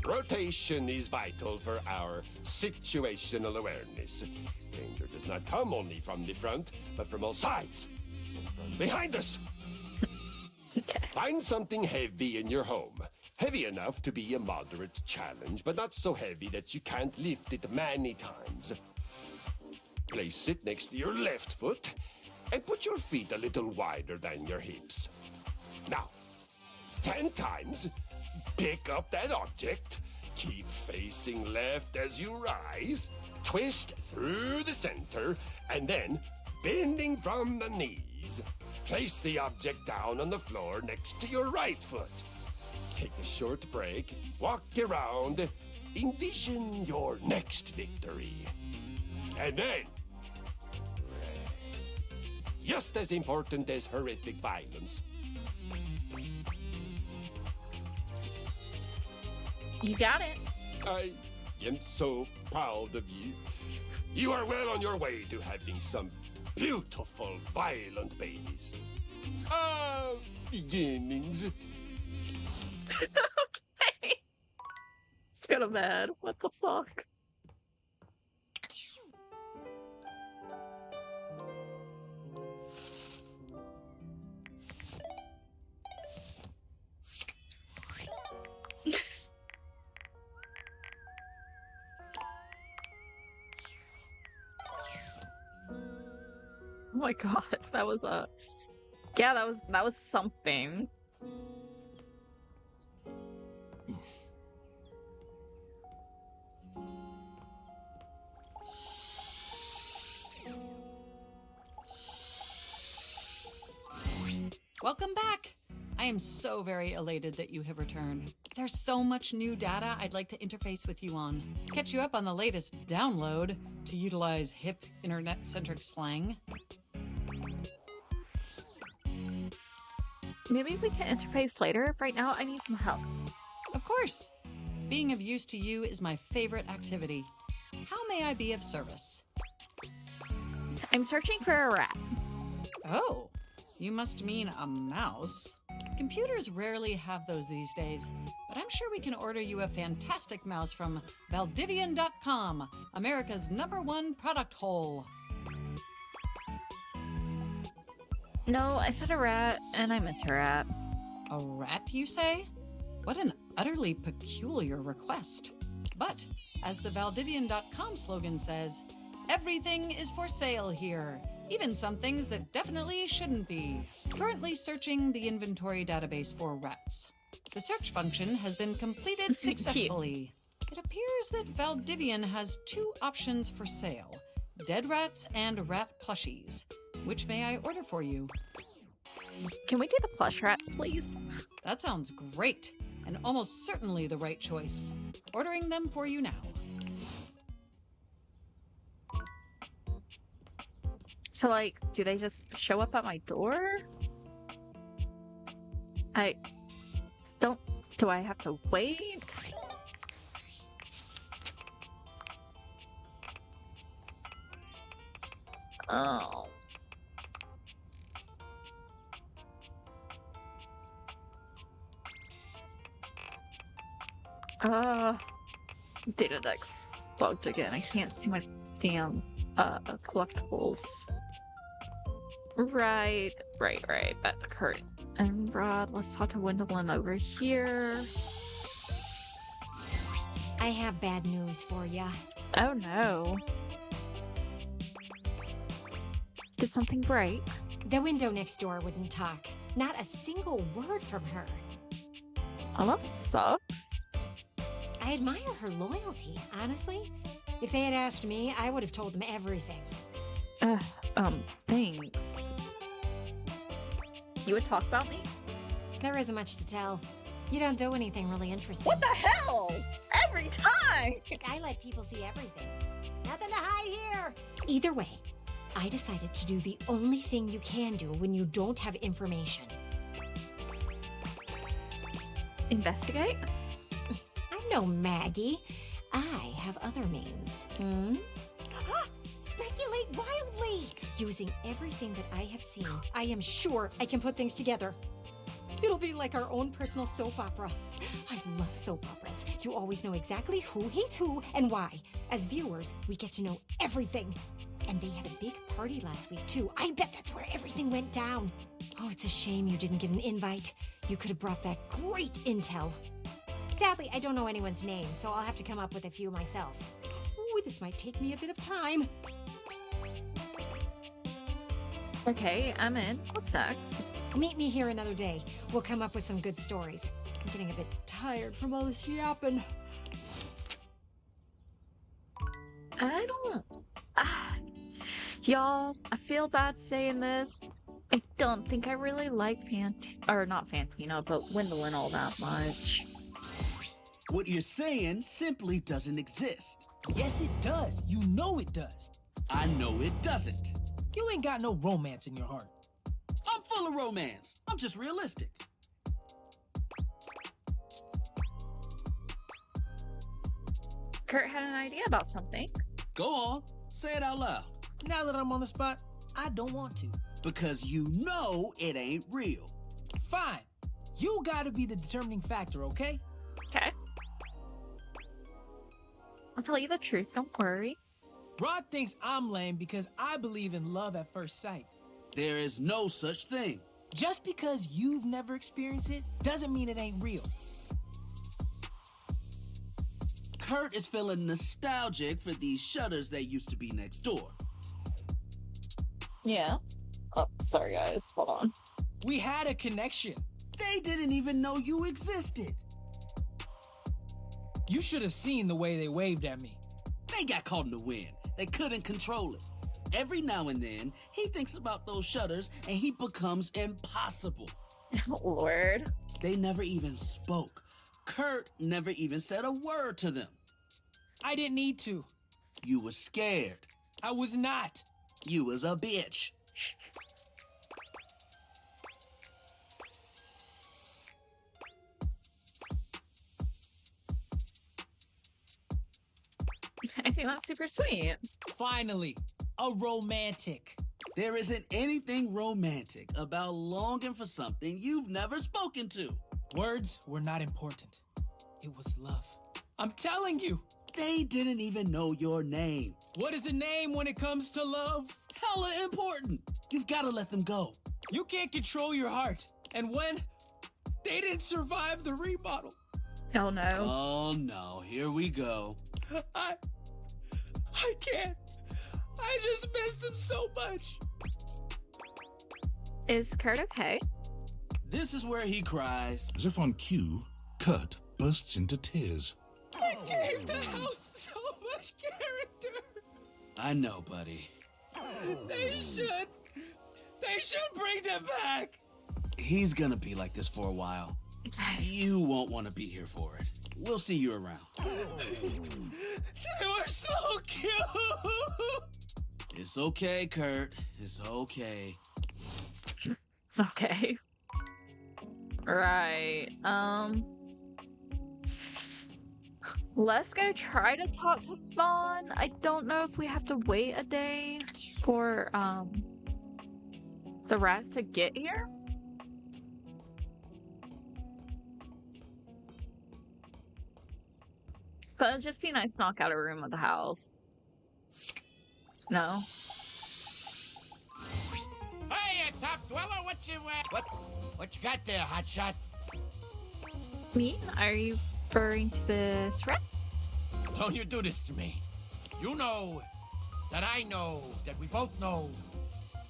Speaker 12: Rotation is vital for our situational awareness. Danger does not come only from the front, but from all sides. And from behind us.
Speaker 1: Okay.
Speaker 12: Find something heavy in your home. Heavy enough to be a moderate challenge, but not so heavy that you can't lift it many times. Place it next to your left foot and put your feet a little wider than your hips. Now, 10 times, pick up that object, keep facing left as you rise, twist through the center, and then, bending from the knees, place the object down on the floor next to your right foot. Take a short break, walk around, envision your next victory. And then, rest. Just as important as horrific violence.
Speaker 1: You got it.
Speaker 12: I am so proud of you. You are well on your way to having some beautiful, violent babies. Beginnings.
Speaker 1: Okay. Let's go to bed. What the fuck? Oh my god, that was a... Yeah, that was something.
Speaker 13: Welcome back! I am so very elated that you have returned. There's so much new data I'd like to interface with you on. Catch you up on the latest download to utilize hip internet-centric slang.
Speaker 1: Maybe we can interface later. Right now, I need some help.
Speaker 13: Of course! Being of use to you is my favorite activity. How may I be of service?
Speaker 1: I'm searching for a rat.
Speaker 13: Oh, you must mean a mouse. Computers rarely have those these days, but I'm sure we can order you a fantastic mouse from Valdivian.com, America's #1 product hole.
Speaker 1: No, I said a rat, and I meant a rat.
Speaker 13: A rat, you say? What an utterly peculiar request. But, as the Valdivian.com slogan says, Everything is for sale here, even some things that definitely shouldn't be. Currently searching the inventory database for rats. The search function has been completed successfully. It appears that Valdivian has 2 options for sale, dead rats and rat plushies. Which may I order for you?
Speaker 1: Can we do the plush rats, please?
Speaker 13: That sounds great, and almost certainly the right choice. Ordering them for you now.
Speaker 1: So, like, do they just show up at my door? Do I have to wait? Oh. Data deck's bugged again. I can't see my damn collectibles. Right. Back to Kurt and Rod. Let's talk to Gwendolyn over here.
Speaker 3: I have bad news for ya.
Speaker 1: Oh no. Did something break?
Speaker 3: The window next door wouldn't talk. Not a single word from her.
Speaker 1: Oh, that sucks.
Speaker 3: I admire her loyalty, honestly. If they had asked me, I would have told them everything.
Speaker 1: Thanks. You would talk about me?
Speaker 3: There isn't much to tell. You don't do anything really interesting.
Speaker 1: What the hell? Every time!
Speaker 3: I let people see everything. Nothing to hide here! Either way, I decided to do the only thing you can do when you don't have information.
Speaker 1: Investigate?
Speaker 3: I'm no Maggie. I have other means. Speculate wildly! Using everything that I have seen, I am sure I can put things together. It'll be like our own personal soap opera. I love soap operas. You always know exactly who hates who and why. As viewers, we get to know everything. And they had a big party last week, too. I bet that's where everything went down. Oh, it's a shame you didn't get an invite. You could have brought back great intel. Sadly, I don't know anyone's name, so I'll have to come up with a few myself. Ooh, this might take me a bit of time.
Speaker 1: Okay, I'm in. What's next?
Speaker 3: Meet me here another day. We'll come up with some good stories. I'm getting a bit tired from all this yapping.
Speaker 1: I don't... Y'all, I feel bad saying this. I don't think I really like not Fantino, but Gwendolyn all that much.
Speaker 7: What you're saying simply doesn't exist.
Speaker 8: Yes, it does. You know it does.
Speaker 7: I know it doesn't.
Speaker 8: You ain't got no romance in your heart.
Speaker 7: I'm full of romance. I'm just realistic.
Speaker 1: Kurt had an idea about something.
Speaker 7: Go on. Say it out loud.
Speaker 8: Now that I'm on the spot, I don't want to.
Speaker 7: Because you know it ain't real.
Speaker 8: Fine. You gotta be the determining factor, okay?
Speaker 1: Okay. I'll tell you the truth, don't worry.
Speaker 8: Rod thinks I'm lame because I believe in love at first sight.
Speaker 7: There is no such thing.
Speaker 8: Just because you've never experienced it doesn't mean it ain't real.
Speaker 7: Kurt is feeling nostalgic for these shutters that used to be next door.
Speaker 1: Yeah. Oh, sorry guys, hold on.
Speaker 8: We had a connection.
Speaker 7: They didn't even know you existed.
Speaker 8: You should have seen the way they waved at me.
Speaker 7: They got caught in the wind. They couldn't control it. Every now and then, he thinks about those shutters and he becomes impossible.
Speaker 1: Lord.
Speaker 7: They never even spoke. Kurt never even said a word to them.
Speaker 8: I didn't need to.
Speaker 7: You were scared.
Speaker 8: I was not.
Speaker 7: You was a bitch.
Speaker 1: I think that's super sweet.
Speaker 8: Finally, a romantic.
Speaker 7: There isn't anything romantic about longing for something you've never spoken to.
Speaker 8: Words were not important. It was love. I'm telling you.
Speaker 7: They didn't even know your name.
Speaker 8: What is a name when it comes to love?
Speaker 7: Hella important. You've got to let them go.
Speaker 8: You can't control your heart. And when they didn't survive the remodel.
Speaker 1: Oh no.
Speaker 7: Oh no, here we go.
Speaker 8: I can't.
Speaker 7: I just missed him so much.
Speaker 1: Is Kurt okay?
Speaker 7: This is where he cries.
Speaker 4: As if on cue, Kurt bursts into tears.
Speaker 7: I gave the house so much character. I know, buddy. They should bring them back. He's gonna be like this for a while. You won't want to be here for it. We'll see you around. They were so cute. It's okay, Kurt. It's okay.
Speaker 1: Okay. Right. Let's go try to talk to Vaughn. I don't know if we have to wait a day for the rest to get here. But it'd just be nice to knock out a room of the house. No.
Speaker 6: Hey, top dweller, what you got there, hotshot?
Speaker 1: Me? Are you referring to this rat?
Speaker 6: Don't you do this to me. You know that I know that we both know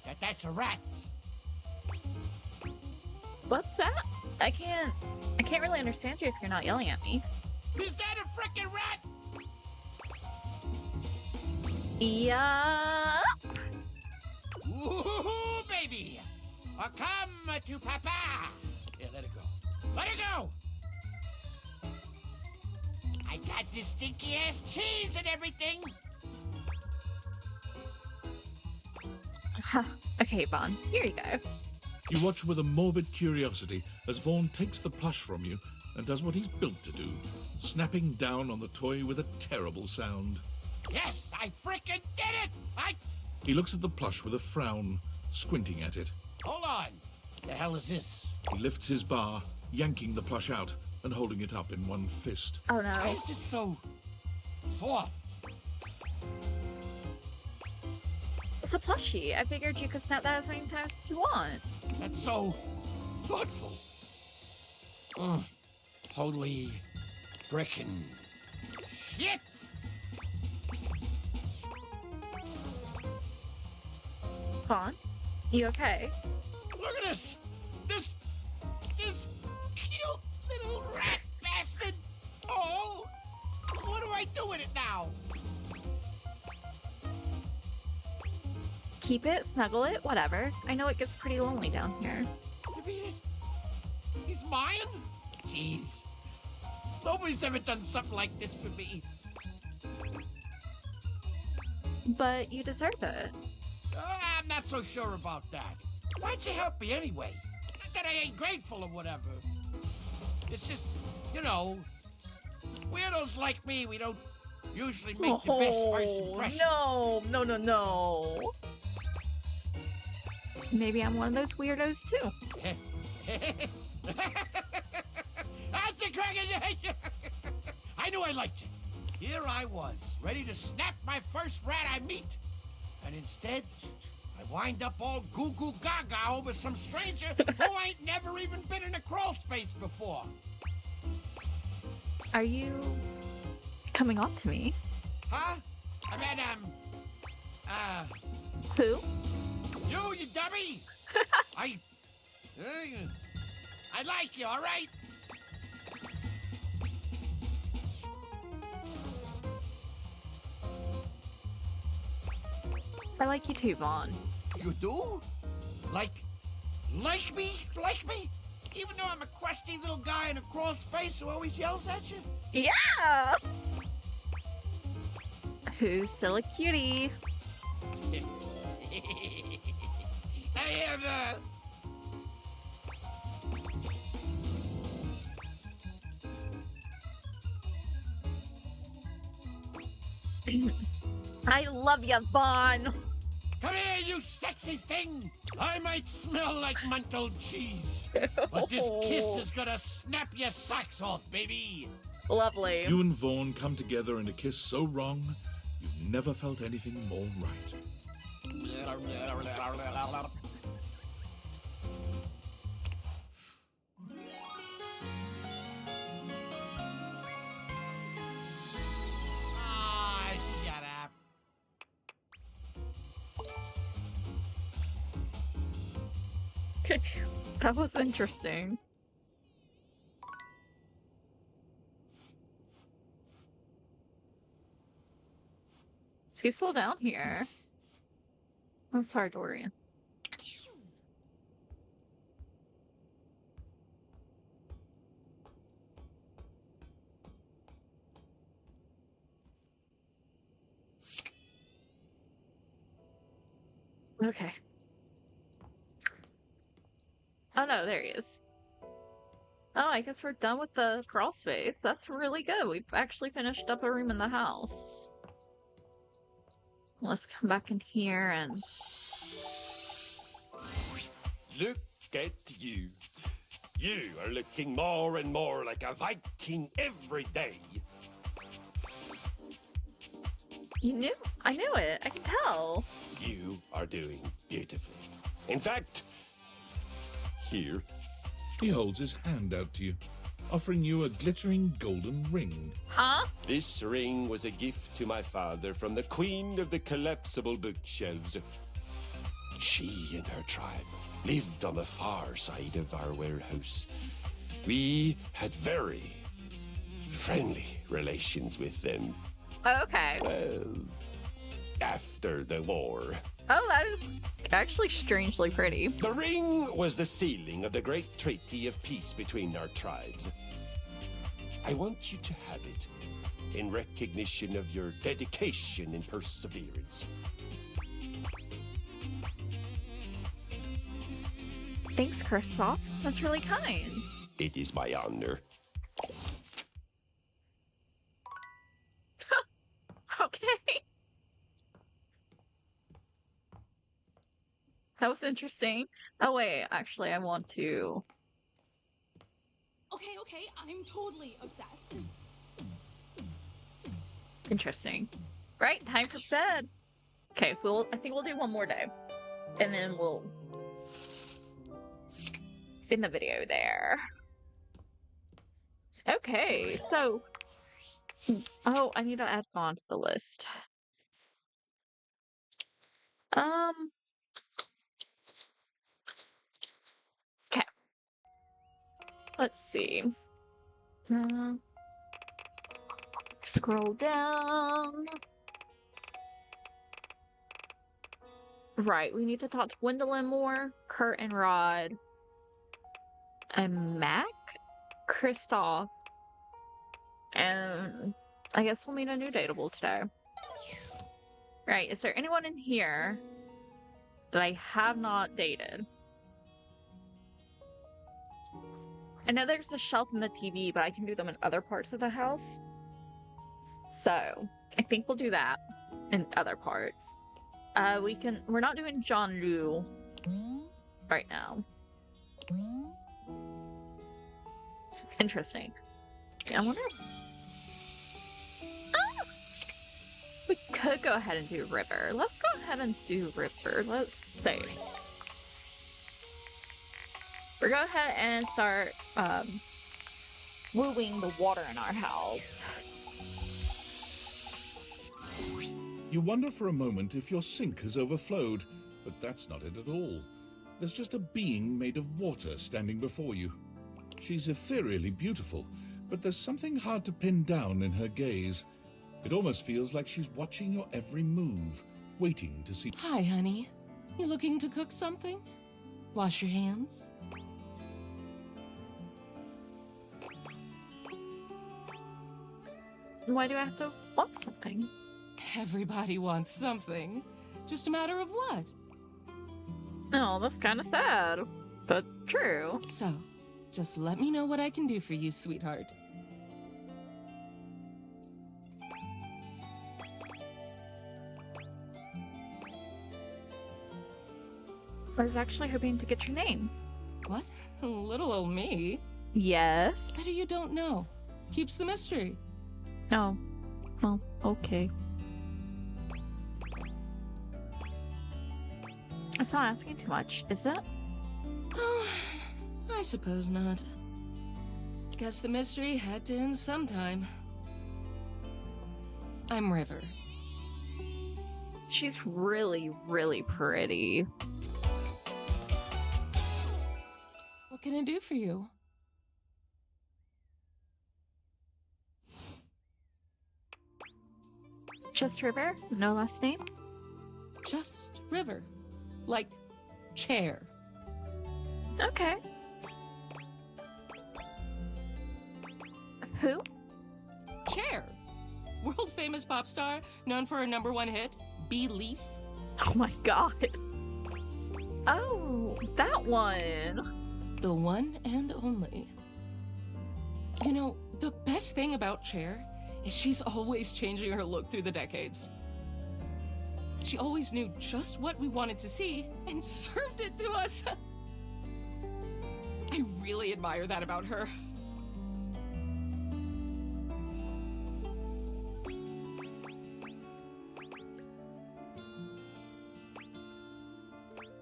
Speaker 6: that that's a rat.
Speaker 1: What's that? I can't really understand you if you're not yelling at me.
Speaker 6: Is that a frickin' rat?
Speaker 1: Yeah.
Speaker 6: Ooh, baby. Come to Papa. Here, let it go. Let it go. I got this stinky ass cheese and everything.
Speaker 1: Okay, Vaughn, here you go.
Speaker 4: You watch with a morbid curiosity as Vaughn takes the plush from you and does what he's built to do, snapping down on the toy with a terrible sound.
Speaker 6: Yes, I frickin' did it!
Speaker 4: He looks at the plush with a frown, squinting at it.
Speaker 6: Hold on. The hell is this?
Speaker 4: He lifts his bar, yanking the plush out and holding it up in one fist.
Speaker 1: Oh no.
Speaker 6: Why is this so soft?
Speaker 1: It's a plushie. I figured you could snap that as many times as you want.
Speaker 6: That's so thoughtful. Holy frickin' shit!
Speaker 1: Vaughn, you okay?
Speaker 6: Look at this! This cute little rat bastard! Oh! What do I do with it now?
Speaker 1: Keep it, snuggle it, whatever. I know it gets pretty lonely down here.
Speaker 6: He's mine? Jeez. Nobody's ever done something like this for me.
Speaker 1: But you deserve it.
Speaker 6: I'm not so sure about that. Why'd you help me anyway? Not that I ain't grateful or whatever. It's just, you know, weirdos like me, we don't usually make the best first impression.
Speaker 1: No. Maybe I'm one of those weirdos too.
Speaker 6: That's the crack. I knew I liked you. Here I was, ready to snap my first rat I meet. And instead, I wind up all goo-goo gaga over some stranger who ain't never even been in a crawl space before.
Speaker 1: Are you coming on to me?
Speaker 6: Huh? I mean,
Speaker 1: Who?
Speaker 6: You dummy! I like you, all right?
Speaker 1: I like you too, Vaughn.
Speaker 6: You do? Like me? Like me? Even though I'm a crusty little guy in a crawl space who always yells at you?
Speaker 1: Yeah! Who's still a cutie?
Speaker 6: I am,
Speaker 1: I love you, Vaughn.
Speaker 6: Come here, you sexy thing! I might smell like month-old cheese, but this kiss is gonna snap your socks off, baby!
Speaker 1: Lovely.
Speaker 4: You and Vaughn come together in a kiss so wrong, you've never felt anything more right.
Speaker 6: Ah, shut up.
Speaker 1: Okay, that was interesting. Is he still down here? I'm sorry, Dorian. Okay. Oh no, there he is. Oh, I guess we're done with the crawl space. That's really good. We've actually finished up a room in the house. Let's come back in here and...
Speaker 12: Look at you. You are looking more and more like a Viking every day.
Speaker 1: You knew? I knew it. I can tell.
Speaker 12: You are doing beautifully. In fact, here.
Speaker 4: He holds his hand out to you, offering you a glittering golden ring.
Speaker 1: Huh?
Speaker 12: This ring was a gift to my father from the queen of the collapsible bookshelves. She and her tribe lived on the far side of our warehouse. We had very friendly relations with them.
Speaker 1: Oh, okay.
Speaker 12: Well, after the war.
Speaker 1: Oh, that is actually strangely pretty.
Speaker 12: The ring was the sealing of the great treaty of peace between our tribes. I want you to have it in recognition of your dedication and perseverance.
Speaker 1: Thanks, Kristoff. That's really kind.
Speaker 12: It is my honor.
Speaker 1: Okay. That was interesting. Oh, wait. Actually, I want to...
Speaker 10: Okay, I'm totally obsessed.
Speaker 1: Interesting. Right, time for bed. Okay, I think we'll do one more day. And then we'll end the video there. Okay, so... Oh, I need to add Vaughn to the list. Okay. Let's see. Scroll down. Right, we need to talk to Gwendolyn more, Kurt and Rod, and Mac, Kristoff, and I guess we'll meet a new dateable today. Right, is there anyone in here that I have not dated? I know there's a shelf in the TV, but I can do them in other parts of the house. So, I think we'll do that in other parts. We're not doing John Liu right now. Interesting. I wonder if... We could go ahead and do River. Let's go ahead and do River. Let's save. We're going to go ahead and start wooing the water in our house.
Speaker 4: You wonder for a moment if your sink has overflowed, but that's not it at all. There's just a being made of water standing before you. She's ethereally beautiful, but there's something hard to pin down in her gaze. It almost feels like she's watching your every move, waiting to see...
Speaker 14: Hi, honey. You looking to cook something? Wash your hands?
Speaker 1: Why do I have to want something?
Speaker 14: Everybody wants something. Just a matter of what?
Speaker 1: Oh, that's kind of sad, but true.
Speaker 14: So, just let me know what I can do for you, sweetheart.
Speaker 1: I was actually hoping to get your name.
Speaker 14: What? Little old me?
Speaker 1: Yes.
Speaker 14: Better you don't know. Keeps the mystery.
Speaker 1: Oh. Well, okay. It's not asking too much, is it?
Speaker 14: Oh, I suppose not. Guess the mystery had to end sometime. I'm River.
Speaker 1: She's really, really pretty.
Speaker 14: can I do for you?
Speaker 1: Just River? No last name?
Speaker 14: Just River. Like chair.
Speaker 1: Okay. Who?
Speaker 14: Chair. World famous pop star, known for her #1 hit, Belief.
Speaker 1: Oh my god. Oh, that one.
Speaker 14: The one and only. You know, the best thing about Cher is she's always changing her look through the decades. She always knew just what we wanted to see and served it to us. I really admire that about her.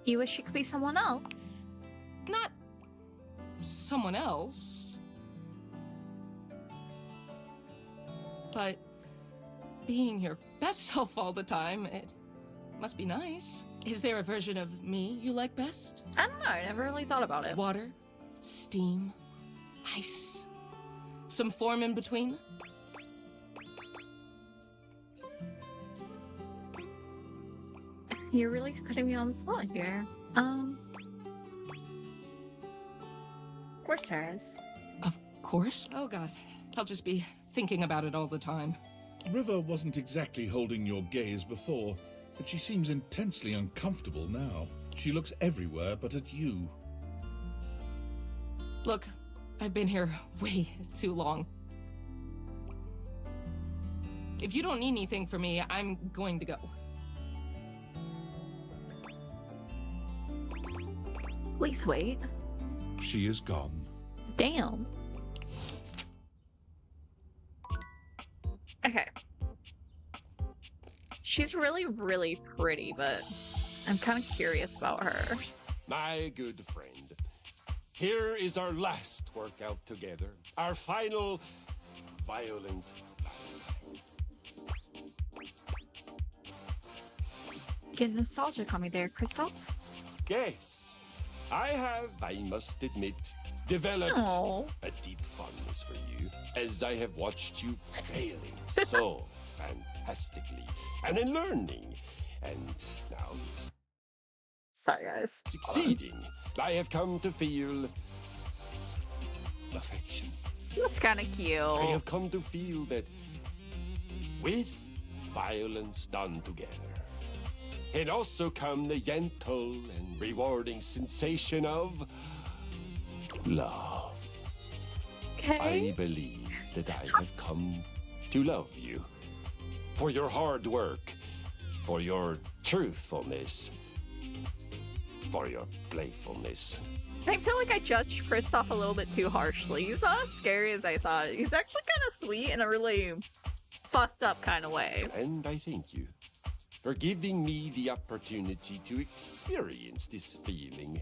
Speaker 1: You wish you could be someone else?
Speaker 14: Not someone else. But being your best self all the time, it must be nice. Is there a version of me you like best?
Speaker 1: I don't know, I never really thought about it.
Speaker 14: Water, steam, ice, some form in between?
Speaker 1: You're really putting me on the spot here. Corsair's.
Speaker 14: Of course. Oh god, I'll just be thinking about it all the time.
Speaker 4: River wasn't exactly holding your gaze before, but she seems intensely uncomfortable now. She looks everywhere but at you.
Speaker 14: Look, I've been here way too long. If you don't need anything from me, I'm going to go.
Speaker 1: Please wait.
Speaker 4: She is gone.
Speaker 1: Damn. Okay. She's really, really pretty, but I'm kind of curious about her.
Speaker 12: My good friend, here is our last workout together. Our final violent.
Speaker 1: Getting nostalgic on me there, Kristoff.
Speaker 12: Yes, I have, I must admit, developed
Speaker 1: Aww.
Speaker 12: a deep fondness for you, as I have watched you failing so fantastically, and then learning, and now
Speaker 1: Sorry, guys.
Speaker 12: succeeding. I have come to feel affection.
Speaker 1: That's kind of cute.
Speaker 12: I have come to feel that with violence done together can also come the gentle and rewarding sensation of love.
Speaker 1: Okay.
Speaker 12: I believe that I have come to love you for your hard work, for your truthfulness, for your playfulness.
Speaker 1: I feel like I judged Kristoff a little bit too harshly. He's not as scary as I thought. He's actually kind of sweet in a really fucked up kind of way.
Speaker 12: And I thank you for giving me the opportunity to experience this feeling.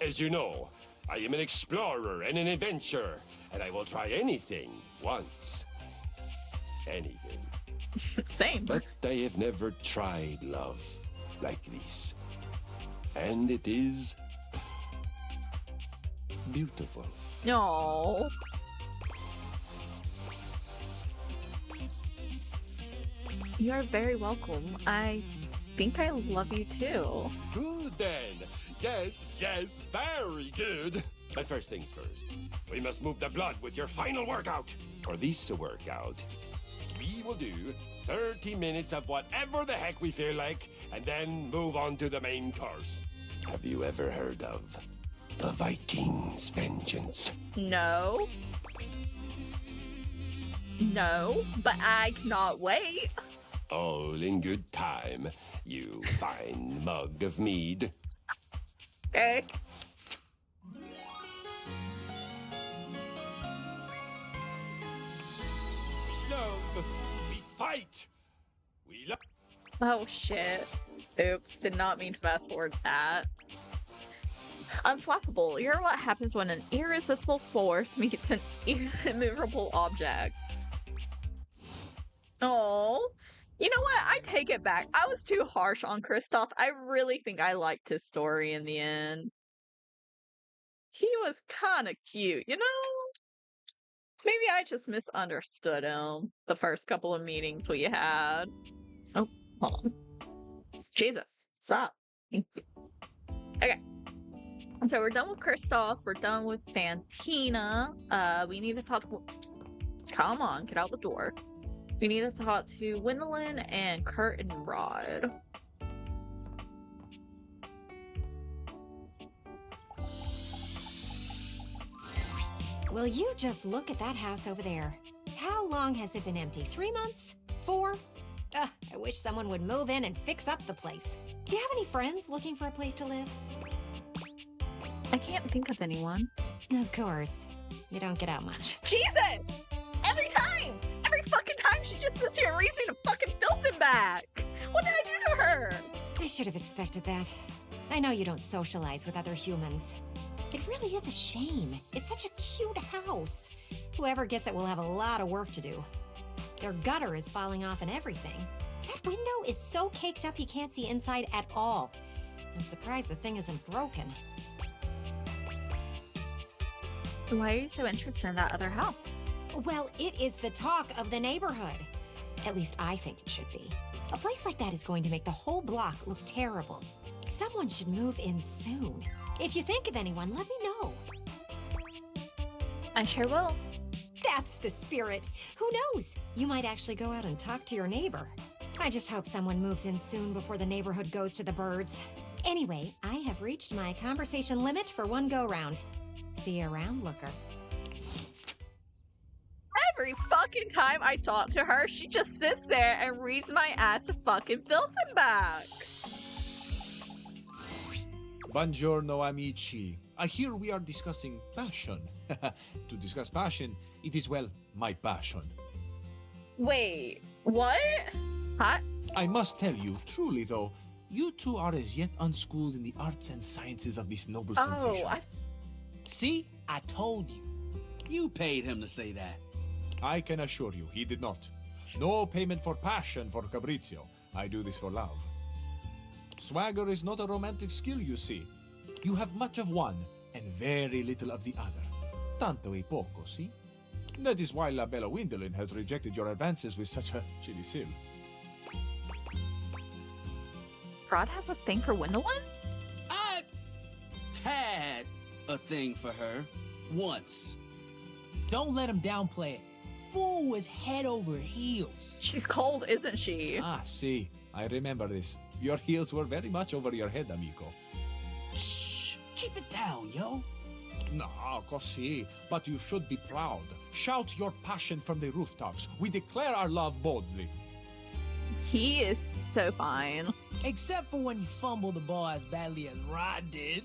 Speaker 12: As you know, I am an explorer and an adventurer, and I will try anything once. Anything.
Speaker 1: Same.
Speaker 12: But I have never tried love like this. And it is beautiful.
Speaker 1: No. You are very welcome. I think I love you too.
Speaker 12: Good then. Yes, yes, very good. But first things first, we must move the blood with your final workout. For this workout, we will do 30 minutes of whatever the heck we feel like, and then move on to the main course. Have you ever heard of the Vikings' Vengeance?
Speaker 1: No. No, but I cannot wait.
Speaker 12: All in good time, you fine mug of mead.
Speaker 1: Okay.
Speaker 12: Love, we fight. We love.
Speaker 1: Oh shit. Oops, did not mean to fast forward that. Unflappable. You're what happens when an irresistible force meets an immovable object. Oh. You know what? I take it back. I was too harsh on Kristoff. I really think I liked his story in the end. He was kind of cute, you know? Maybe I just misunderstood him the first couple of meetings we had. Oh, hold on. Jesus, stop. Thank you. Okay. So we're done with Kristoff. We're done with Fantina. We need to talk to... Come on, get out the door. We need to talk to Gwendolyn and Kurt and Rod.
Speaker 3: Will you just look at that house over there? How long has it been empty? 3 months? 4? I wish someone would move in and fix up the place. Do you have any friends looking for a place to live?
Speaker 1: I can't think of anyone.
Speaker 3: Of course. You don't get out much.
Speaker 1: Jesus! Every time! Every fucking time she just sits here and reads me to fucking filth back! What did I do to her?
Speaker 3: I should have expected that. I know you don't socialize with other humans. It really is a shame. It's such a cute house. Whoever gets it will have a lot of work to do. Their gutter is falling off and everything. That window is so caked up you can't see inside at all. I'm surprised the thing isn't broken.
Speaker 1: Why are you so interested in that other house?
Speaker 3: Well, it is the talk of the neighborhood. At least I think it should be. A place like that is going to make the whole block look terrible. Someone should move in soon. If you think of anyone, let me know.
Speaker 1: I sure will.
Speaker 3: That's the spirit. Who knows? You might actually go out and talk to your neighbor. I just hope someone moves in soon before the neighborhood goes to the birds. Anyway, I have reached my conversation limit for one go-round. See you around, Looker.
Speaker 1: Every fucking time I talk to her, she just sits there and reads my ass to fucking filth back.
Speaker 15: Buongiorno, amici. I hear we are discussing passion. To discuss passion, it is, well, my passion.
Speaker 1: Wait, what? Huh?
Speaker 15: I must tell you, truly though, you two are as yet unschooled in the arts and sciences of this noble sensation.
Speaker 7: See? I told you. You paid him to say that.
Speaker 15: I can assure you, he did not. No payment for passion for Fabrizio. I do this for love. Swagger is not a romantic skill, you see. You have much of one and very little of the other. Tanto e poco, see? That is why La Bella Gwendolyn has rejected your advances with such a chilly seal.
Speaker 1: Rod has a thing for Gwendolyn?
Speaker 7: I had a thing for her. Once.
Speaker 8: Don't let him downplay it. Fool was head over heels.
Speaker 1: She's cold, isn't she?
Speaker 15: Ah, see. I remember this. Your heels were very much over your head, amico.
Speaker 7: Shh! Keep it down, yo.
Speaker 15: No, così. But you should be proud. Shout your passion from the rooftops. We declare our love boldly.
Speaker 1: He is so fine.
Speaker 8: Except for when you fumble the ball as badly as Rod did.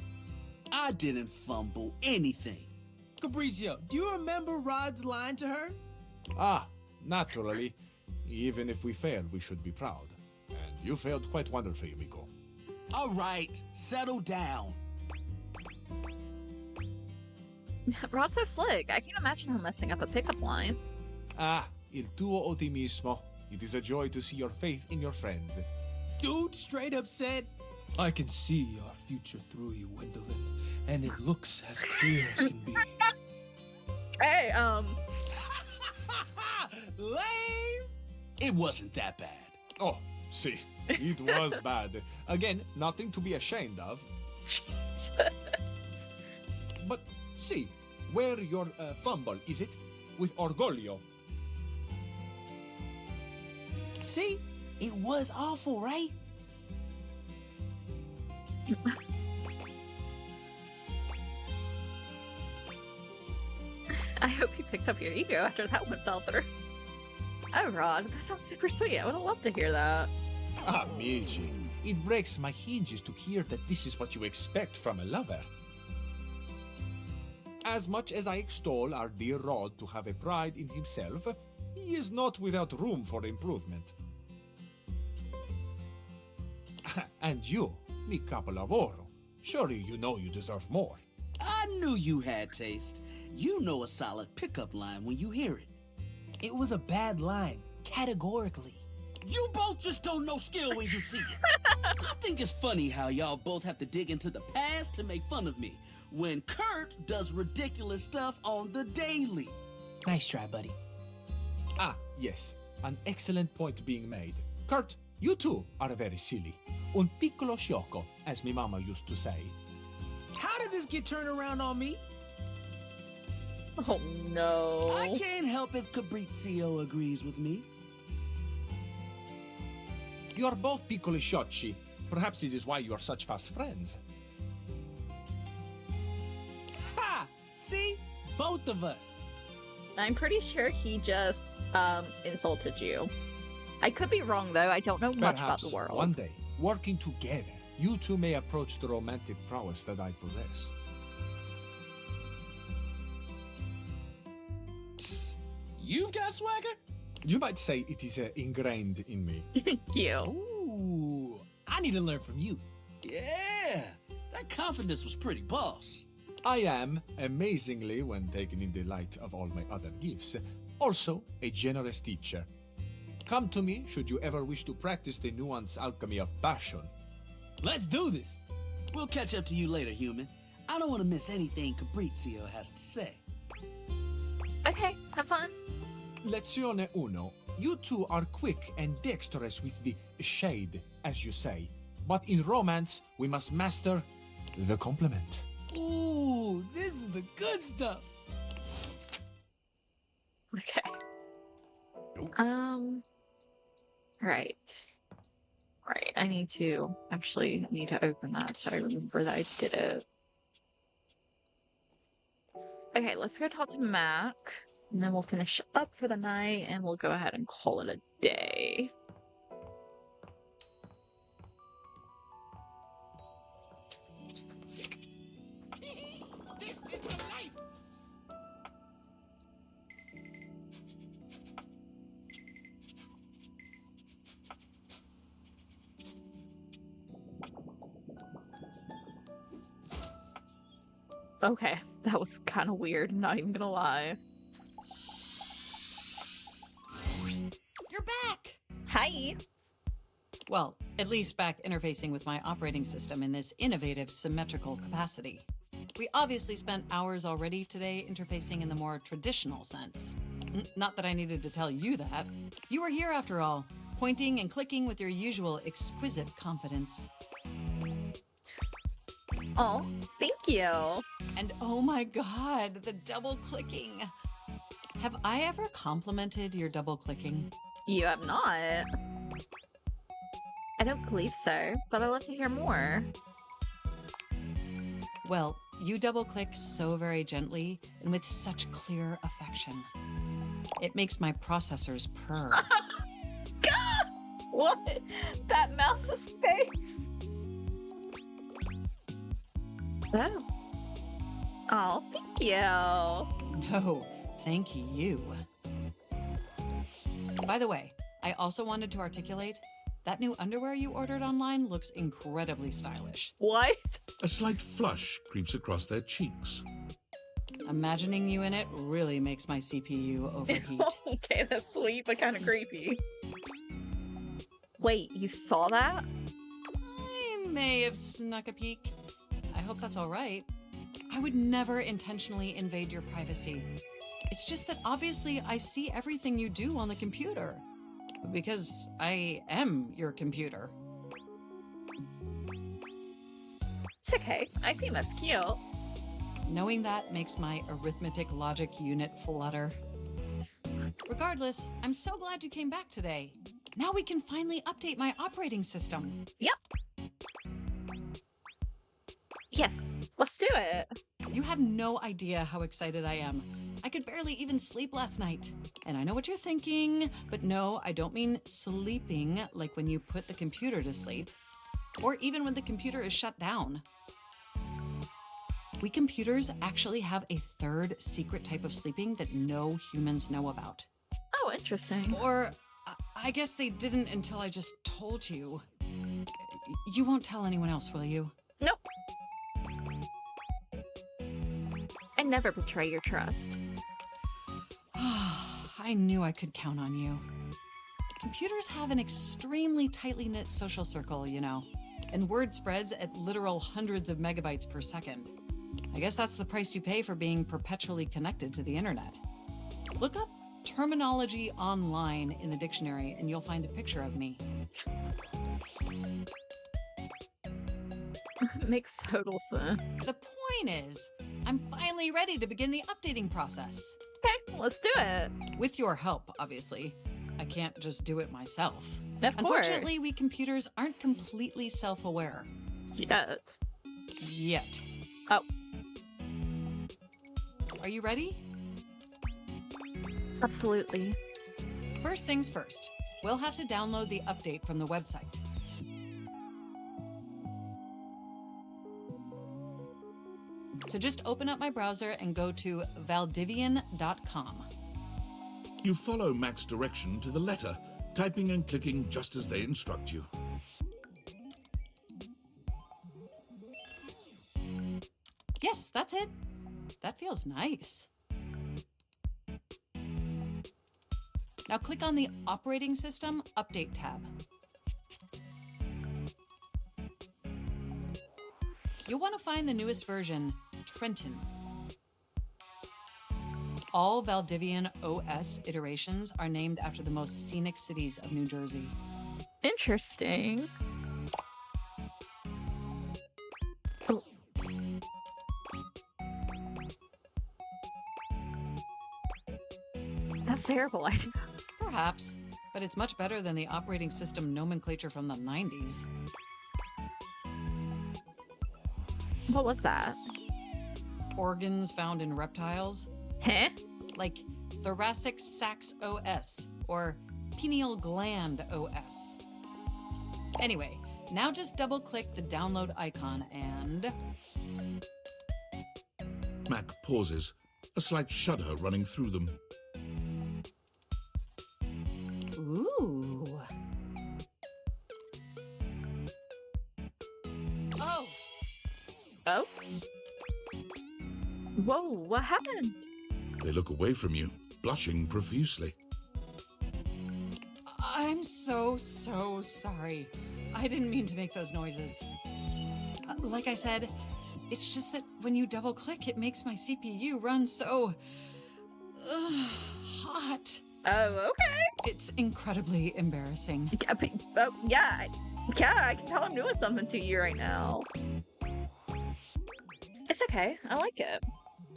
Speaker 7: I didn't fumble anything.
Speaker 8: Fabrizio, do you remember Rod's line to her?
Speaker 15: Ah, naturally. Even if we failed, we should be proud. And you failed quite wonderfully, amico.
Speaker 7: All right, settle down.
Speaker 1: Rod's so slick. I can't imagine him messing up a pickup line.
Speaker 15: Ah, il tuo ottimismo. It is a joy to see your faith in your friends.
Speaker 8: Dude straight up said, I can see our future through you, Gwendolyn, and it looks as clear as can be.
Speaker 1: Hey,
Speaker 7: Lame! It wasn't that bad.
Speaker 15: Oh, see, it was bad. Again, nothing to be ashamed of.
Speaker 1: Jesus.
Speaker 15: But see, where your fumble, is it? With orgoglio.
Speaker 8: See? It was awful, right?
Speaker 1: I hope you picked up your ego after that one fell through. Oh, Rod, that sounds super sweet. I would have loved to hear that.
Speaker 15: Amici, it breaks my hinges to hear that this is what you expect from a lover. As much as I extol our dear Rod to have a pride in himself, he is not without room for improvement. And you, mi capolavoro, surely you know you deserve more.
Speaker 7: I knew you had taste. You know a solid pickup line when you hear it.
Speaker 8: It was a bad line, categorically.
Speaker 7: You both just don't know skill when you see it. I think it's funny how y'all both have to dig into the past to make fun of me, when Kurt does ridiculous stuff on the daily.
Speaker 8: Nice try, buddy.
Speaker 15: Ah, yes. An excellent point being made. Kurt, you too are very silly. Un piccolo sciocco, as my mama used to say.
Speaker 7: How did this get turned around on me?
Speaker 1: Oh no.
Speaker 7: I can't help if Fabrizio agrees with me.
Speaker 15: You are both piccoli sciocchi. Perhaps it is why you are such fast friends.
Speaker 7: Ha! See? Both of us.
Speaker 1: I'm pretty sure he just insulted you. I could be wrong though. I don't know much about the world.
Speaker 15: One day, working together, you two may approach the romantic prowess that I possess.
Speaker 7: You've got swagger?
Speaker 15: You might say it is ingrained in me.
Speaker 1: Thank you.
Speaker 7: Ooh, I need to learn from you. Yeah, that confidence was pretty boss.
Speaker 15: I am, amazingly, when taken in the light of all my other gifts, also a generous teacher. Come to me should you ever wish to practice the nuanced alchemy of passion.
Speaker 7: Let's do this. We'll catch up to you later, human. I don't want to miss anything Fabrizio has to say.
Speaker 1: Okay, have fun.
Speaker 15: Lezione uno. You two are quick and dexterous with the shade, as you say. But in romance, we must master the compliment.
Speaker 7: Ooh, this is the good stuff.
Speaker 1: Okay. Right, I need to open that so I remember that I did it. Okay, let's go talk to Mac, and then we'll finish up for the night, and we'll go ahead and call it a day.
Speaker 6: This is the life.
Speaker 1: Okay, that was kind of weird, not even gonna lie.
Speaker 13: You're back!
Speaker 1: Hi!
Speaker 13: Well, at least back interfacing with my operating system in this innovative symmetrical capacity. We obviously spent hours already today interfacing in the more traditional sense. Not that I needed to tell you that. You were here after all, pointing and clicking with your usual exquisite confidence.
Speaker 1: Oh, thank you.
Speaker 13: And oh my god, the double clicking. Have I ever complimented your double clicking?
Speaker 1: You have not. I don't believe so, but I'd love to hear more.
Speaker 13: Well, you double click so very gently and with such clear affection. It makes my processors purr.
Speaker 1: God! What? That mouse's face? Oh. Oh, thank you.
Speaker 13: No, thank you. By the way, I also wanted to articulate that new underwear you ordered online looks incredibly stylish.
Speaker 1: What?
Speaker 4: A slight flush creeps across their cheeks.
Speaker 13: Imagining you in it really makes my CPU overheat.
Speaker 1: Okay, that's sweet, but kind of creepy. Wait, you saw that?
Speaker 13: I may have snuck a peek. I hope that's all right. I would never intentionally invade your privacy. It's just that obviously I see everything you do on the computer. Because I am your computer.
Speaker 1: It's okay. I think that's cute.
Speaker 13: Knowing that makes my arithmetic logic unit flutter. Regardless, I'm so glad you came back today. Now we can finally update my operating system.
Speaker 1: Yep. Yes, let's do it.
Speaker 13: You have no idea how excited I am. I could barely even sleep last night. And I know what you're thinking, but no, I don't mean sleeping like when you put the computer to sleep. Or even when the computer is shut down. We computers actually have a third secret type of sleeping that no humans know about.
Speaker 1: Oh, interesting.
Speaker 13: Or I guess they didn't until I just told you. You won't tell anyone else, will you?
Speaker 1: Nope. I never betray your trust.
Speaker 13: I knew I could count on you. Computers have an extremely tightly knit social circle, you know, and word spreads at literal hundreds of megabytes per second. I guess that's the price you pay for being perpetually connected to the internet. Look up terminology online in the dictionary and you'll find a picture of me.
Speaker 1: Makes total sense.
Speaker 13: The point is, I'm finally ready to begin the updating process.
Speaker 1: Okay, let's do it.
Speaker 13: With your help, obviously. I can't just do it myself.
Speaker 1: Of
Speaker 13: Unfortunately,
Speaker 1: course.
Speaker 13: we computers aren't completely self-aware.
Speaker 1: Yet.
Speaker 13: Oh. Are you ready?
Speaker 1: Absolutely.
Speaker 13: First things first, we'll have to download the update from the website. So just open up my browser and go to valdivian.com.
Speaker 4: You follow Mac's direction to the letter, typing and clicking just as they instruct you.
Speaker 13: Yes, that's it. That feels nice. Now click on the Operating System Update tab. You'll want to find the newest version, Trenton. All Valdivian OS iterations are named after the most scenic cities of New Jersey.
Speaker 1: Interesting. Oh. That's terrible idea.
Speaker 13: Perhaps, but it's much better than the operating system nomenclature from the 90s.
Speaker 1: What was that?
Speaker 13: Organs found in reptiles.
Speaker 1: Huh?
Speaker 13: Like thoracic sacs OS or pineal gland OS. Anyway, now just double click the download icon and...
Speaker 4: Mac pauses, a slight shudder running through them.
Speaker 13: Ooh. Oh!
Speaker 1: Oh? Whoa, what happened?
Speaker 4: They look away from you, blushing profusely.
Speaker 13: I'm so sorry. I didn't mean to make those noises. Like I said, it's just that when you double click, it makes my CPU run so... hot.
Speaker 1: Oh, okay.
Speaker 13: It's incredibly embarrassing.
Speaker 1: Yeah, I can tell I'm doing something to you right now. It's okay. I like it.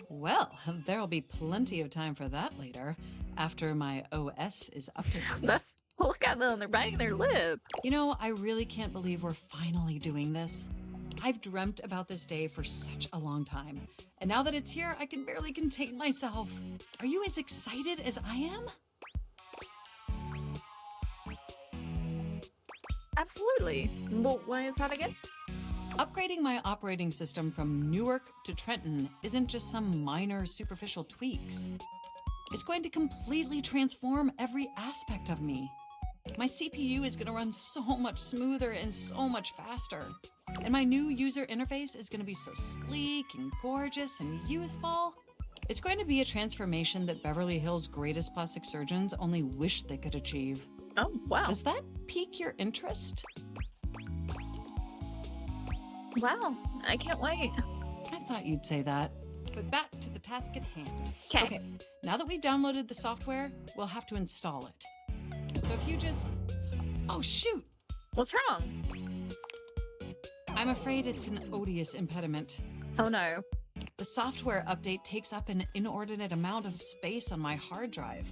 Speaker 13: Well, there'll be plenty of time for that later, after my OS is updated.
Speaker 1: Look at them. They're biting their lip.
Speaker 13: You know, I really can't believe we're finally doing this. I've dreamt about this day for such a long time. And now that it's here, I can barely contain myself. Are you as excited as I am?
Speaker 1: Absolutely. Well, why is that again?
Speaker 13: Upgrading my operating system from Newark to Trenton isn't just some minor superficial tweaks. It's going to completely transform every aspect of me. My CPU is going to run so much smoother and so much faster. And my new user interface is going to be so sleek and gorgeous and youthful. It's going to be a transformation that Beverly Hills' greatest plastic surgeons only wish they could achieve.
Speaker 1: Oh, wow.
Speaker 13: Does that pique your interest?
Speaker 1: Wow, I can't wait.
Speaker 13: I thought you'd say that. But back to the task at hand.
Speaker 1: Okay.
Speaker 13: Okay, now that we've downloaded the software, we'll have to install it. So if you just... Oh, shoot!
Speaker 1: What's wrong?
Speaker 13: I'm afraid it's an odious impediment.
Speaker 1: Oh, no.
Speaker 13: The software update takes up an inordinate amount of space on my hard drive.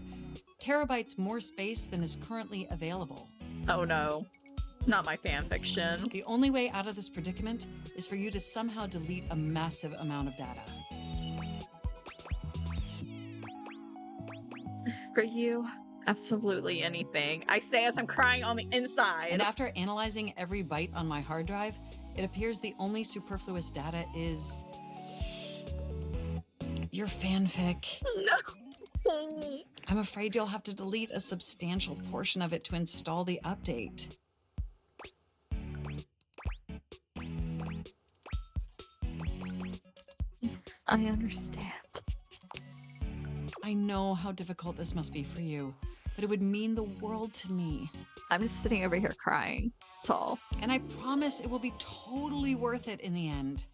Speaker 13: Terabytes more space than is currently available.
Speaker 1: Oh, no. Not my fanfiction.
Speaker 13: The only way out of this predicament is for you to somehow delete a massive amount of data.
Speaker 1: For you, absolutely anything. I say as I'm crying on the inside.
Speaker 13: And after analyzing every byte on my hard drive, it appears the only superfluous data is... your fanfic.
Speaker 1: No.
Speaker 13: I'm afraid you'll have to delete a substantial portion of it to install the update.
Speaker 1: I understand.
Speaker 13: I know how difficult this must be for you, but it would mean the world to me.
Speaker 1: I'm just sitting over here crying. That's all.
Speaker 13: And I promise it will be totally worth it in the end.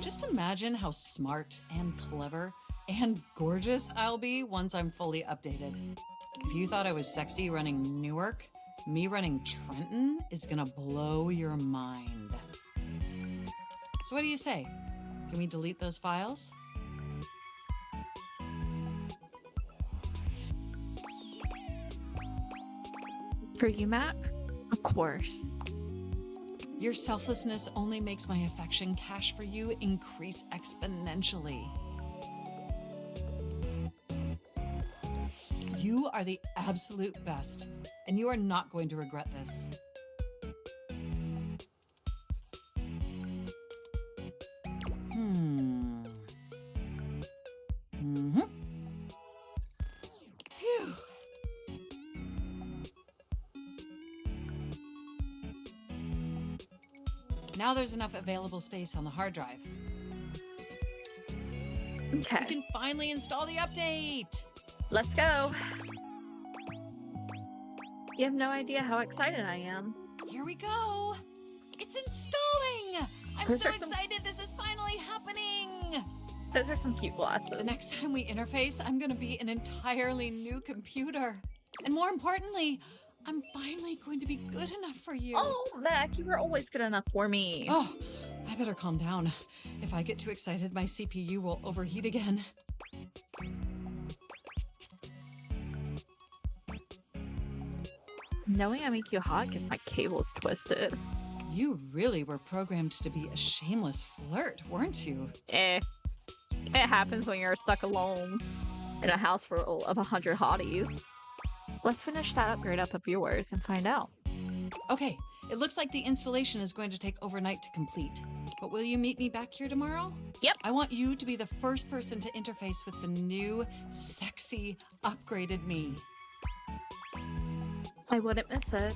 Speaker 13: Just imagine how smart and clever and gorgeous I'll be once I'm fully updated. If you thought I was sexy running Newark, me running Trenton is gonna blow your mind. So what do you say? Can we delete those files?
Speaker 1: For you, Mac? Of course.
Speaker 13: Your selflessness only makes my affection cache for you increase exponentially. You are the absolute best, and you are not going to regret this. Phew. Now there's enough available space on the hard drive.
Speaker 1: Okay.
Speaker 13: We can finally install the update.
Speaker 1: Let's go. You have no idea how excited I am.
Speaker 13: Here we go. It's installing. I'm
Speaker 1: Those
Speaker 13: so
Speaker 1: are some-
Speaker 13: excited. This is finally happening.
Speaker 1: Those are some cute glasses.
Speaker 13: The next time we interface, I'm going to be an entirely new computer. And more importantly, I'm finally going to be good enough for you.
Speaker 1: Oh, Mac, you were always good enough for me.
Speaker 13: Oh, I better calm down. If I get too excited, my CPU will overheat again.
Speaker 1: Knowing I make you hot gets my cables twisted.
Speaker 13: You really were programmed to be a shameless flirt, weren't you?
Speaker 1: It happens when you're stuck alone in a house full of 100 hotties. Let's finish that upgrade up of yours and find out.
Speaker 13: Okay, it looks like the installation is going to take overnight to complete. But will you meet me back here tomorrow?
Speaker 1: Yep.
Speaker 13: I want you to be the first person to interface with the new, sexy, upgraded me.
Speaker 1: I wouldn't miss it.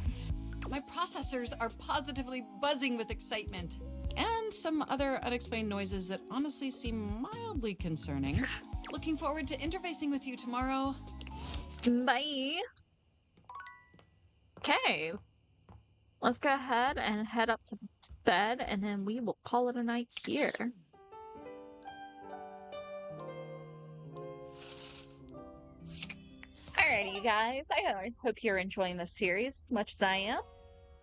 Speaker 13: My processors are positively buzzing with excitement. And some other unexplained noises that honestly seem mildly concerning. Looking forward to interfacing with you tomorrow.
Speaker 1: Bye. Okay. Let's go ahead and head up to bed, and then we will call it a night here. Alrighty, you guys. I hope you're enjoying this series as much as I am.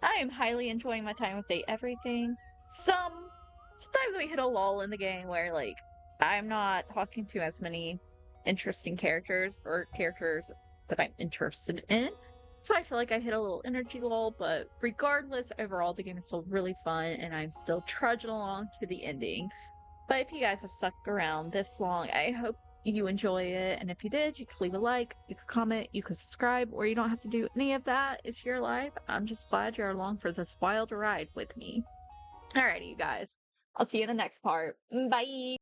Speaker 1: I am highly enjoying my time with Date Everything. Sometimes we hit a lull in the game where, like, I'm not talking to as many interesting characters or characters that I'm interested in. So I feel like I hit a little energy lull, but regardless, overall, the game is still really fun, and I'm still trudging along to the ending. But if you guys have stuck around this long, I hope you enjoy it, and if you did, you could leave a like, you could comment, you could subscribe, or you don't have to do any of that. It's your life. I'm just glad you're along for this wild ride with me. Alrighty, you guys. I'll see you in the next part. Bye!